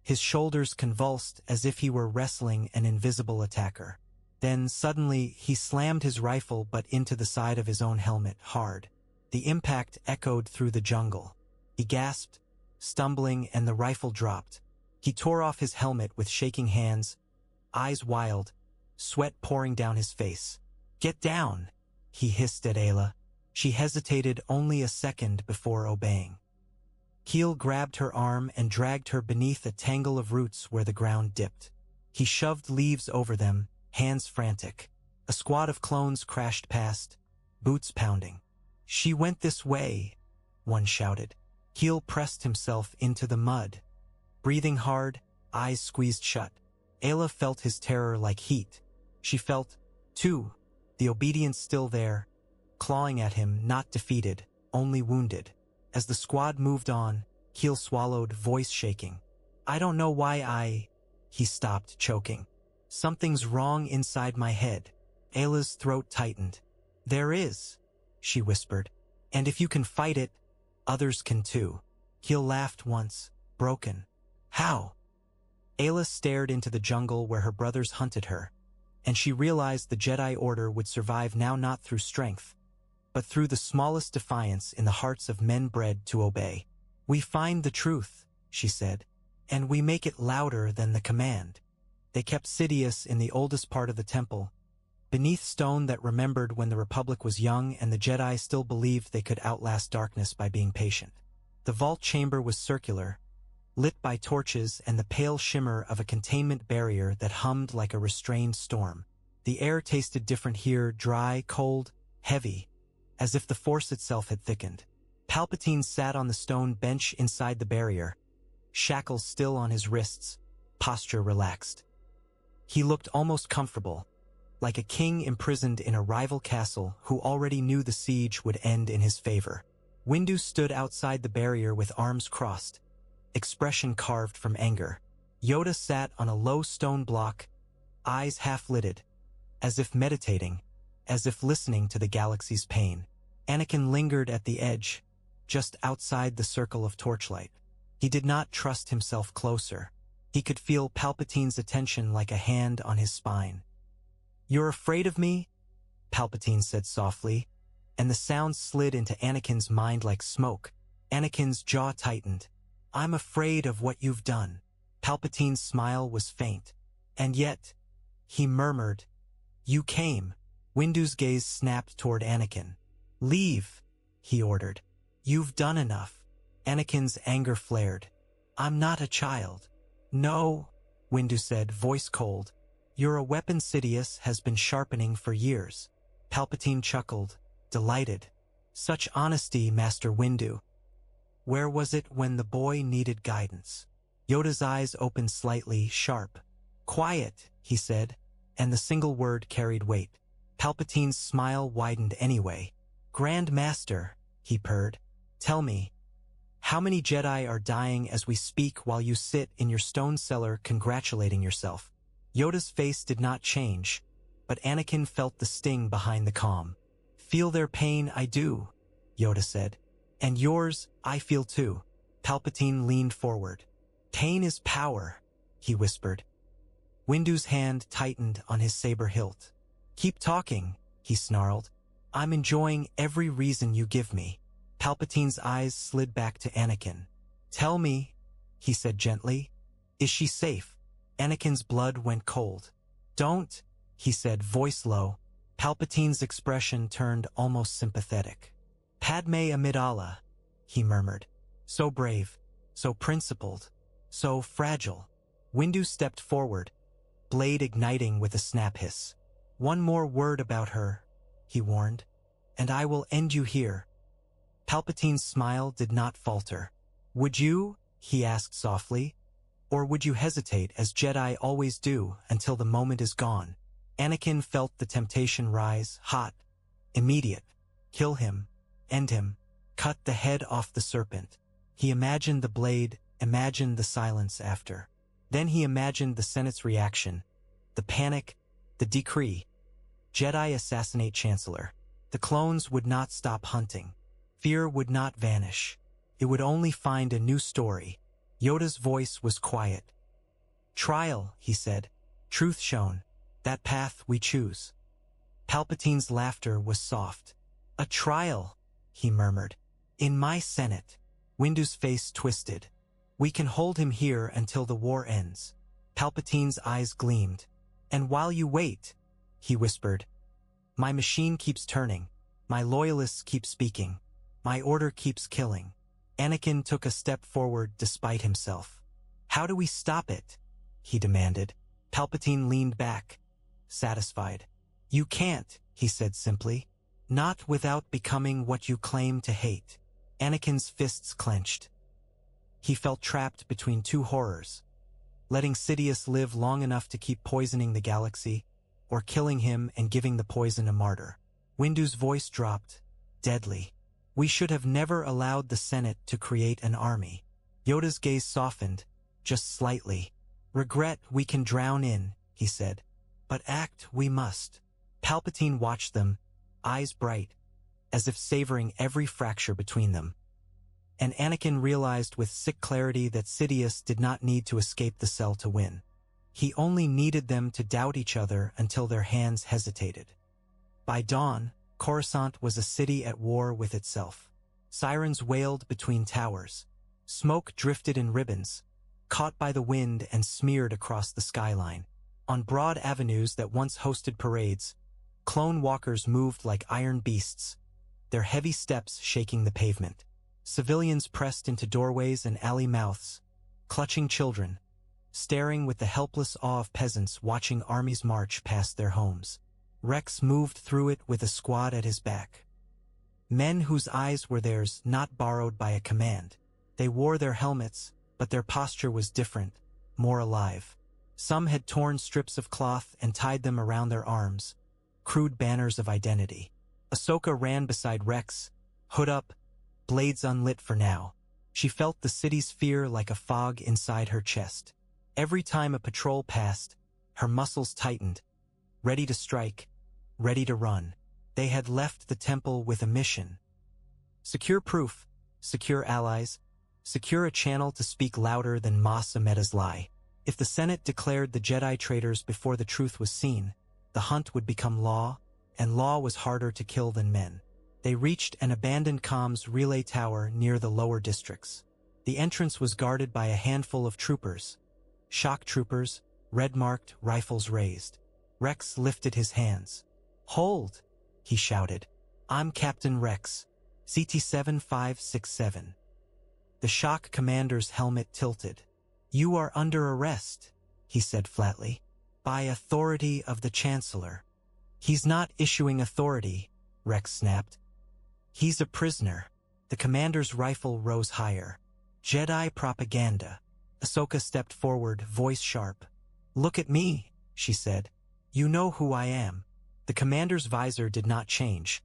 His shoulders convulsed as if he were wrestling an invisible attacker. Then, suddenly, he slammed his rifle but into the side of his own helmet, hard. The impact echoed through the jungle. He gasped, stumbling, and the rifle dropped. He tore off his helmet with shaking hands, eyes wild, sweat pouring down his face. Get down, he hissed at AAYLA. She hesitated only a second before obeying. Keel grabbed her arm and dragged her beneath a tangle of roots where the ground dipped. He shoved leaves over them, hands frantic. A squad of clones crashed past, boots pounding. She went this way, one shouted. Keel pressed himself into the mud. Breathing hard, eyes squeezed shut. AAYLA felt his terror like heat. She felt, too, the obedience still there, clawing at him, not defeated, only wounded. As the squad moved on, Keel swallowed, voice shaking. I don't know why He stopped, choking. Something's wrong inside my head. Ayla's throat tightened. There is, she whispered. And if you can fight it, others can too. Keel laughed once, broken. How? Ayla stared into the jungle where her brothers hunted her, and she realized the Jedi Order would survive now not through strength, but through the smallest defiance in the hearts of men bred to obey. We find the truth, she said, and we make it louder than the command. They kept Sidious in the oldest part of the temple, beneath stone that remembered when the Republic was young and the Jedi still believed they could outlast darkness by being patient. The vault chamber was circular, lit by torches and the pale shimmer of a containment barrier that hummed like a restrained storm. The air tasted different here, dry, cold, heavy, as if the Force itself had thickened. Palpatine sat on the stone bench inside the barrier, shackles still on his wrists, posture relaxed. He looked almost comfortable, like a king imprisoned in a rival castle who already knew the siege would end in his favor. Windu stood outside the barrier with arms crossed, expression carved from anger. Yoda sat on a low stone block, eyes half-lidded, as if meditating, as if listening to the galaxy's pain. Anakin lingered at the edge, just outside the circle of torchlight. He did not trust himself closer. He could feel Palpatine's attention like a hand on his spine. You're afraid of me? Palpatine said softly, and the sound slid into Anakin's mind like smoke. Anakin's jaw tightened. I'm afraid of what you've done. Palpatine's smile was faint. And yet, he murmured, you came. Windu's gaze snapped toward Anakin. Leave, he ordered. You've done enough. Anakin's anger flared. I'm not a child. No, Windu said, voice cold. You're a weapon Sidious has been sharpening for years. Palpatine chuckled, delighted. Such honesty, Master Windu. Where was it when the boy needed guidance? Yoda's eyes opened slightly, sharp. Quiet, he said, and the single word carried weight. Palpatine's smile widened anyway. Grand Master, he purred, tell me, how many Jedi are dying as we speak while you sit in your stone cellar congratulating yourself? Yoda's face did not change, but Anakin felt the sting behind the calm. Feel their pain, I do, Yoda said. And yours, I feel too. Palpatine leaned forward. Pain is power, he whispered. Windu's hand tightened on his saber hilt. Keep talking, he snarled. I'm enjoying every reason you give me. Palpatine's eyes slid back to Anakin. Tell me, he said gently, is she safe? Anakin's blood went cold. Don't, he said, voice low. Palpatine's expression turned almost sympathetic. Padmé Amidala, he murmured. So brave, so principled, so fragile. Windu stepped forward, blade igniting with a snap hiss. One more word about her, he warned, and I will end you here. Palpatine's smile did not falter. Would you, he asked softly, or would you hesitate as Jedi always do until the moment is gone? Anakin felt the temptation rise, hot, immediate. Kill him, end him, cut the head off the serpent. He imagined the blade, imagined the silence after. Then he imagined the Senate's reaction, the panic, the decree. Jedi assassinate Chancellor. The clones would not stop hunting. Fear would not vanish. It would only find a new story. Yoda's voice was quiet. Trial, he said. Truth shown. That path we choose. Palpatine's laughter was soft. A trial, he murmured. In my Senate. Windu's face twisted. We can hold him here until the war ends. Palpatine's eyes gleamed. And while you wait, he whispered, my machine keeps turning. My loyalists keep speaking. My order keeps killing. Anakin took a step forward despite himself. How do we stop it? He demanded. Palpatine leaned back, satisfied. You can't, he said simply. Not without becoming what you claim to hate. Anakin's fists clenched. He felt trapped between two horrors. Letting Sidious live long enough to keep poisoning the galaxy, or killing him and giving the poison a martyr. Windu's voice dropped, deadly. We should have never allowed the Senate to create an army. Yoda's gaze softened, just slightly. Regret we can drown in, he said. But act we must. Palpatine watched them, eyes bright, as if savoring every fracture between them. And Anakin realized with sick clarity that Sidious did not need to escape the cell to win. He only needed them to doubt each other until their hands hesitated. By dawn, Coruscant was a city at war with itself. Sirens wailed between towers. Smoke drifted in ribbons, caught by the wind and smeared across the skyline. On broad avenues that once hosted parades, clone walkers moved like iron beasts, their heavy steps shaking the pavement. Civilians pressed into doorways and alley mouths, clutching children, staring with the helpless awe of peasants watching armies march past their homes. Rex moved through it with a squad at his back. Men whose eyes were theirs, not borrowed by a command. They wore their helmets, but their posture was different, more alive. Some had torn strips of cloth and tied them around their arms, crude banners of identity. Ahsoka ran beside Rex, hood up, blades unlit for now. She felt the city's fear like a fog inside her chest. Every time a patrol passed, her muscles tightened, ready to strike, ready to run. They had left the temple with a mission. Secure proof, secure allies, secure a channel to speak louder than Mas Ameda's lie. If the Senate declared the Jedi traitors before the truth was seen, the hunt would become law, and law was harder to kill than men. They reached an abandoned comms relay tower near the lower districts. The entrance was guarded by a handful of troopers. Shock troopers, red-marked, rifles raised. Rex lifted his hands. "Hold!" he shouted. "I'm Captain Rex, CT-7567. The shock commander's helmet tilted. "You are under arrest," he said flatly. "By authority of the Chancellor." "He's not issuing authority," Rex snapped. "He's a prisoner." The commander's rifle rose higher. "Jedi propaganda." Ahsoka stepped forward, voice sharp. "Look at me," she said. "You know who I am." The commander's visor did not change,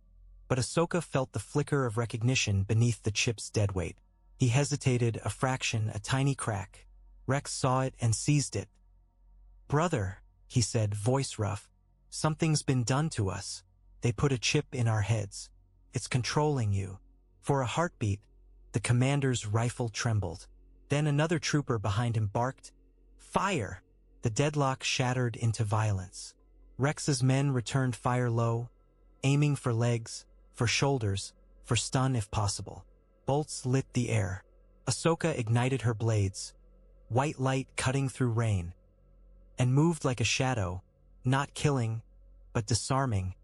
but Ahsoka felt the flicker of recognition beneath the chip's deadweight. He hesitated a fraction, a tiny crack. Rex saw it and seized it. "Brother," he said, voice rough, "something's been done to us. They put a chip in our heads. It's controlling you." For a heartbeat, the commander's rifle trembled. Then another trooper behind him barked, "Fire!" The deadlock shattered into violence. Rex's men returned fire low, aiming for legs, for shoulders, for stun if possible. Bolts lit the air. Ahsoka ignited her blades, white light cutting through rain, and moved like a shadow, not killing, but disarming,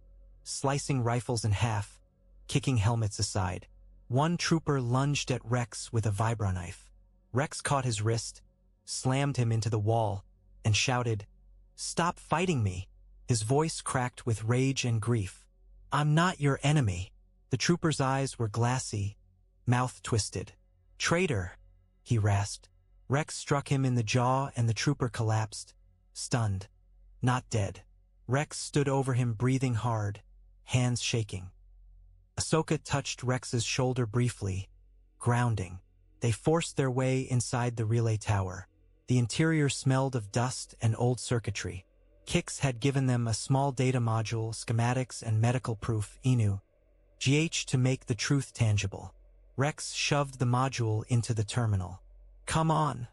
slicing rifles in half, kicking helmets aside. One trooper lunged at Rex with a vibroknife. Rex caught his wrist, slammed him into the wall, and shouted, "Stop fighting me!" His voice cracked with rage and grief. "I'm not your enemy." The trooper's eyes were glassy, mouth twisted. "Traitor," he rasped. Rex struck him in the jaw and the trooper collapsed, stunned, not dead. Rex stood over him breathing hard, hands shaking. Ahsoka touched Rex's shoulder briefly, grounding. They forced their way inside the relay tower. The interior smelled of dust and old circuitry. Kix had given them a small data module, schematics, and medical proof, GH to make the truth tangible. Rex shoved the module into the terminal. "Come on,"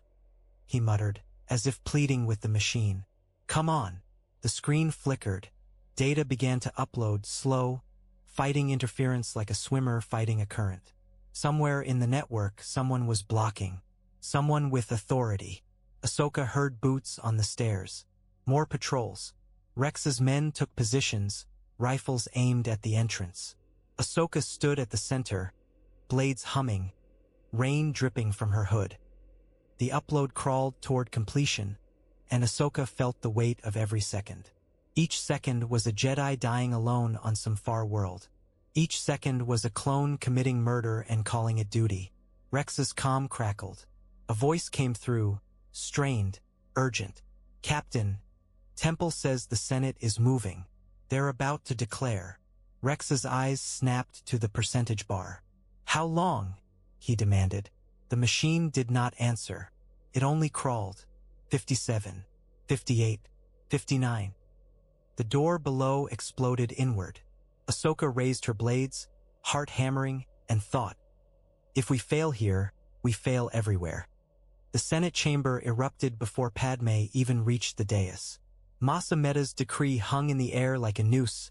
he muttered, as if pleading with the machine. "Come on." The screen flickered. Data began to upload, slow, fighting interference like a swimmer fighting a current. Somewhere in the network, someone was blocking. Someone with authority. Ahsoka heard boots on the stairs. More patrols. Rex's men took positions, rifles aimed at the entrance. Ahsoka stood at the center, blades humming, rain dripping from her hood. The upload crawled toward completion, and Ahsoka felt the weight of every second. Each second was a Jedi dying alone on some far world. Each second was a clone committing murder and calling it duty. Rex's comm crackled. A voice came through, strained, urgent. "Captain, Temple says the Senate is moving. They're about to declare." Rex's eyes snapped to the percentage bar. "How long?" he demanded. The machine did not answer. It only crawled. 57, 58, 59. The door below exploded inward. Ahsoka raised her blades, heart hammering, and thought, "If we fail here, we fail everywhere." The Senate chamber erupted before Padmé even reached the dais. Mas Amedda's decree hung in the air like a noose,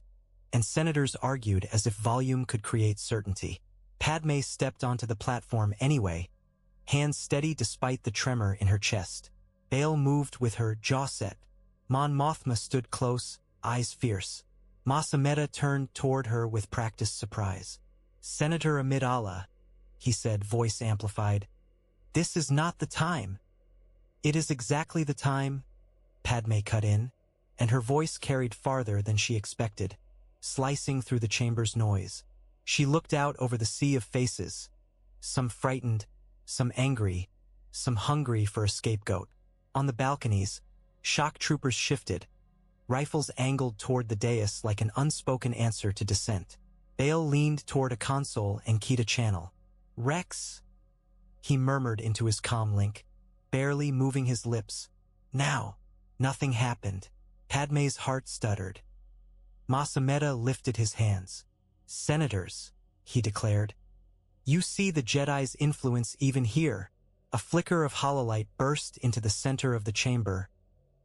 and senators argued as if volume could create certainty. Padmé stepped onto the platform anyway, hands steady despite the tremor in her chest. Bail moved with her jaw set. Mon Mothma stood close, eyes fierce. Mas Amedda turned toward her with practiced surprise. "Senator Amidala," he said, voice amplified, "this is not the time." "It is exactly the time," Padmé cut in, and her voice carried farther than she expected, slicing through the chamber's noise. She looked out over the sea of faces, some frightened, some angry, some hungry for a scapegoat. On the balconies, shock troopers shifted, rifles angled toward the dais like an unspoken answer to dissent. Bail leaned toward a console and keyed a channel. "Rex," he murmured into his comm link, barely moving his lips. Now, nothing happened. Padmé's heart stuttered. Mas Amedda lifted his hands. "Senators," he declared, "you see the Jedi's influence even here." A flicker of hololight burst into the center of the chamber,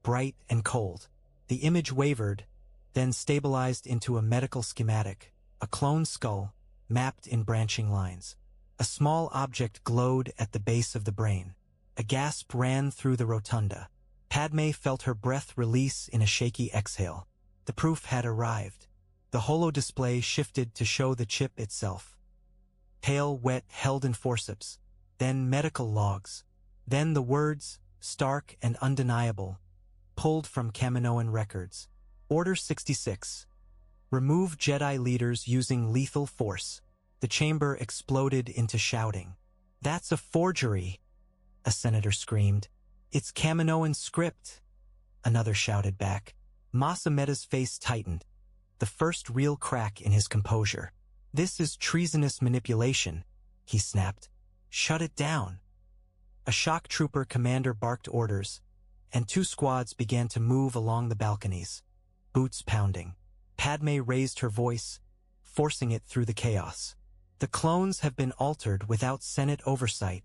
bright and cold. The image wavered, then stabilized into a medical schematic, a clone skull, mapped in branching lines. A small object glowed at the base of the brain. A gasp ran through the rotunda. Padmé felt her breath release in a shaky exhale. The proof had arrived. The holo-display shifted to show the chip itself. Pale, wet, held in forceps. Then medical logs. Then the words, stark and undeniable, pulled from Kaminoan records. Order 66. Remove Jedi leaders using lethal force. The chamber exploded into shouting. "That's a forgery," a senator screamed. "It's Kaminoan script," another shouted back. Mas Amedda's face tightened, the first real crack in his composure. "This is treasonous manipulation," he snapped. "Shut it down." A shock trooper commander barked orders, and two squads began to move along the balconies, boots pounding. Padmé raised her voice, forcing it through the chaos. "The clones have been altered without Senate oversight,"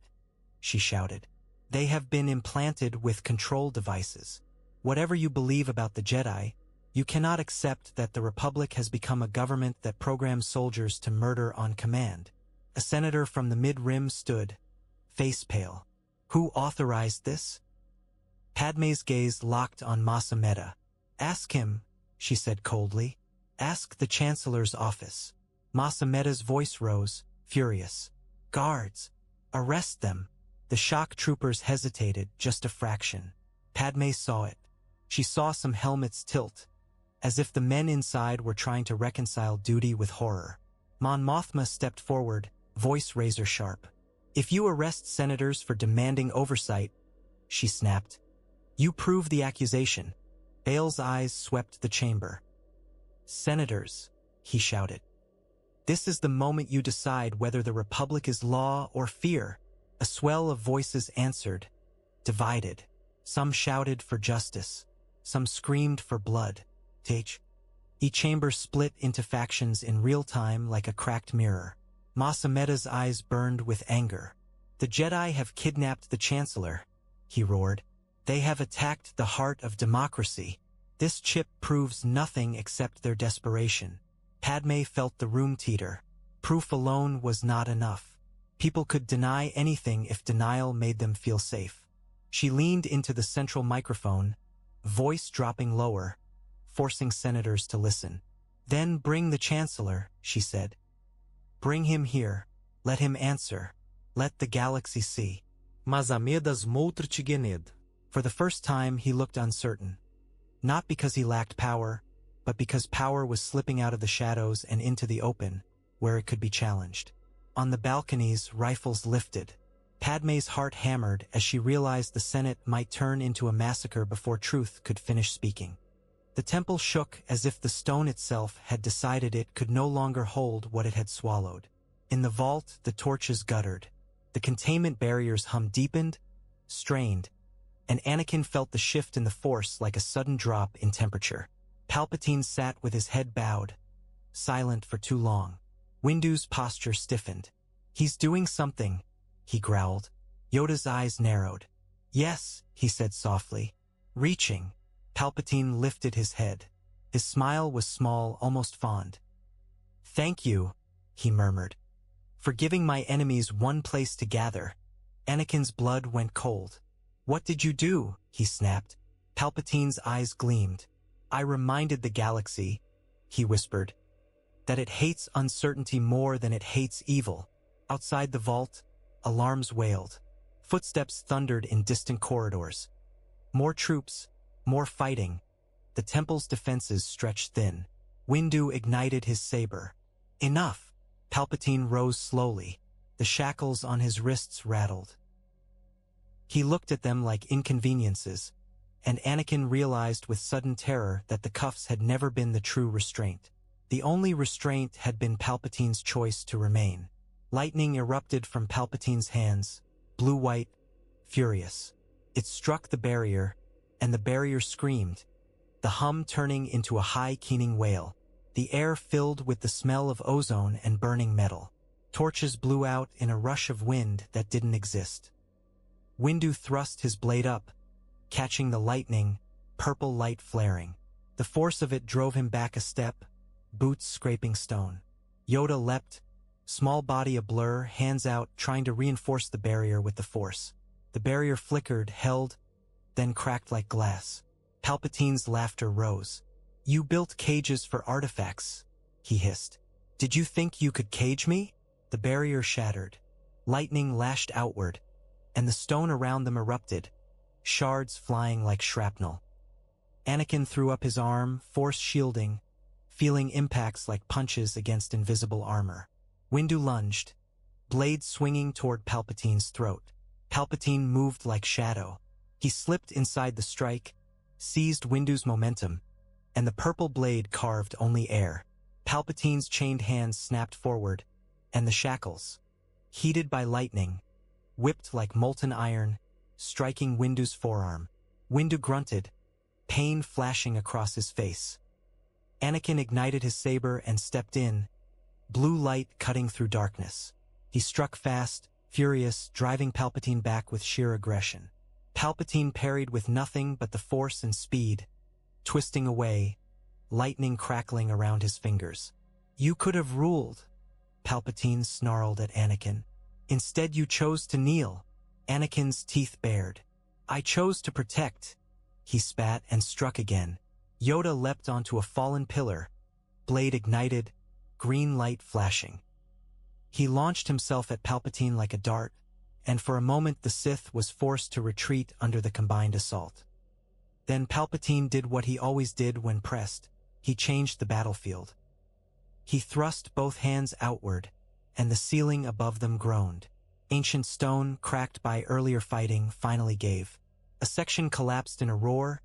she shouted. "They have been implanted with control devices. Whatever you believe about the Jedi, you cannot accept that the Republic has become a government that programs soldiers to murder on command." A senator from the mid-rim stood, face pale. "Who authorized this?" Padmé's gaze locked on Mas Amedda. "Ask him," she said coldly. "Ask the Chancellor's office." Mas Amedda's voice rose, furious. "Guards! Arrest them!" The shock troopers hesitated just a fraction. Padmé saw it. She saw some helmets tilt, as if the men inside were trying to reconcile duty with horror. Mon Mothma stepped forward, voice razor sharp. "If you arrest senators for demanding oversight," she snapped, "you prove the accusation." Bail's eyes swept the chamber. "Senators," he shouted, "this is the moment you decide whether the Republic is law or fear." A swell of voices answered, divided. Some shouted for justice. Some screamed for blood. Each chamber split into factions in real time like a cracked mirror. Mas Amedda's eyes burned with anger. "The Jedi have kidnapped the Chancellor," he roared. "They have attacked the heart of democracy. This chip proves nothing except their desperation." Padmé felt the room teeter. Proof alone was not enough. People could deny anything if denial made them feel safe. She leaned into the central microphone, voice dropping lower, forcing senators to listen. "Then bring the Chancellor," she said. "Bring him here. Let him answer. Let the galaxy see." Mas Amedda's moutr-tigened. For the first time, he looked uncertain. Not because he lacked power, but because power was slipping out of the shadows and into the open, where it could be challenged. On the balconies, rifles lifted. Padmé's heart hammered as she realized the Senate might turn into a massacre before truth could finish speaking. The temple shook as if the stone itself had decided it could no longer hold what it had swallowed. In the vault, the torches guttered. The containment barriers hummed deepened, strained, and Anakin felt the shift in the Force like a sudden drop in temperature. Palpatine sat with his head bowed, silent for too long. Windu's posture stiffened. "He's doing something," he growled. Yoda's eyes narrowed. "Yes," he said softly. Reaching, Palpatine lifted his head. His smile was small, almost fond. "Thank you," he murmured, "for giving my enemies one place to gather." Anakin's blood went cold. "What did you do?" he snapped. Palpatine's eyes gleamed. "I reminded the galaxy," he whispered, "that it hates uncertainty more than it hates evil." Outside the vault, alarms wailed. Footsteps thundered in distant corridors. More troops, more fighting. The temple's defenses stretched thin. Windu ignited his saber. "Enough!" Palpatine rose slowly. The shackles on his wrists rattled. He looked at them like inconveniences, and Anakin realized with sudden terror that the cuffs had never been the true restraint. The only restraint had been Palpatine's choice to remain. Lightning erupted from Palpatine's hands, blue-white, furious. It struck the barrier, and the barrier screamed, the hum turning into a high keening wail. The air filled with the smell of ozone and burning metal. Torches blew out in a rush of wind that didn't exist. Windu thrust his blade up, catching the lightning, purple light flaring. The force of it drove him back a step, boots scraping stone. Yoda leapt, small body a blur, hands out, trying to reinforce the barrier with the force. The barrier flickered, held, then cracked like glass. Palpatine's laughter rose. "You built cages for artifacts," he hissed. "Did you think you could cage me?" The barrier shattered. Lightning lashed outward, and the stone around them erupted, shards flying like shrapnel. Anakin threw up his arm, force shielding, feeling impacts like punches against invisible armor. Windu lunged, blade swinging toward Palpatine's throat. Palpatine moved like shadow. He slipped inside the strike, seized Windu's momentum, and the purple blade carved only air. Palpatine's chained hands snapped forward, and the shackles, heated by lightning, whipped like molten iron, striking Windu's forearm. Windu grunted, pain flashing across his face. Anakin ignited his saber and stepped in, blue light cutting through darkness. He struck fast, furious, driving Palpatine back with sheer aggression. Palpatine parried with nothing but the force and speed, twisting away, lightning crackling around his fingers. "You could have ruled," Palpatine snarled at Anakin. "Instead you chose to kneel." Anakin's teeth bared. "I chose to protect." He spat and struck again. Yoda leapt onto a fallen pillar, blade ignited, green light flashing. He launched himself at Palpatine like a dart, and for a moment the Sith was forced to retreat under the combined assault. Then Palpatine did what he always did when pressed. He changed the battlefield. He thrust both hands outward, and the ceiling above them groaned. Ancient stone, cracked by earlier fighting, finally gave. A section collapsed in a roar,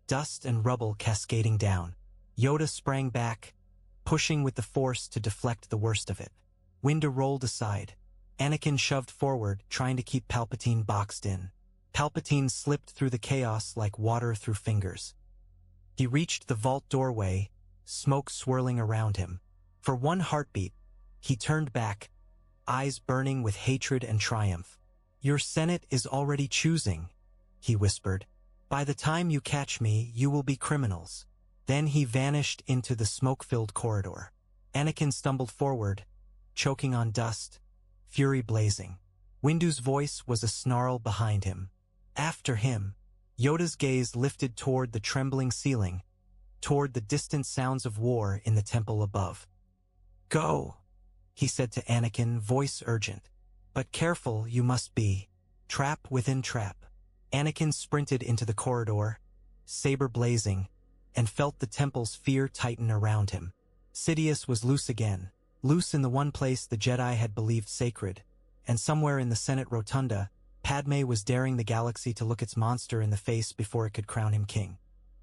dust and rubble cascading down. Yoda sprang back, pushing with the force to deflect the worst of it. Windu rolled aside. Anakin shoved forward, trying to keep Palpatine boxed in. Palpatine slipped through the chaos like water through fingers. He reached the vault doorway, smoke swirling around him. For one heartbeat, he turned back, eyes burning with hatred and triumph. "Your Senate is already choosing," he whispered. "By the time you catch me, you will be criminals." Then he vanished into the smoke-filled corridor. Anakin stumbled forward, choking on dust, fury blazing. Windu's voice was a snarl behind him. "After him." Yoda's gaze lifted toward the trembling ceiling, toward the distant sounds of war in the temple above. "Go," he said to Anakin, voice urgent. "But careful you must be. Trap within trap." Anakin sprinted into the corridor, saber blazing, and felt the temple's fear tighten around him. Sidious was loose again, loose in the one place the Jedi had believed sacred, and somewhere in the Senate rotunda, Padmé was daring the galaxy to look its monster in the face before it could crown him king.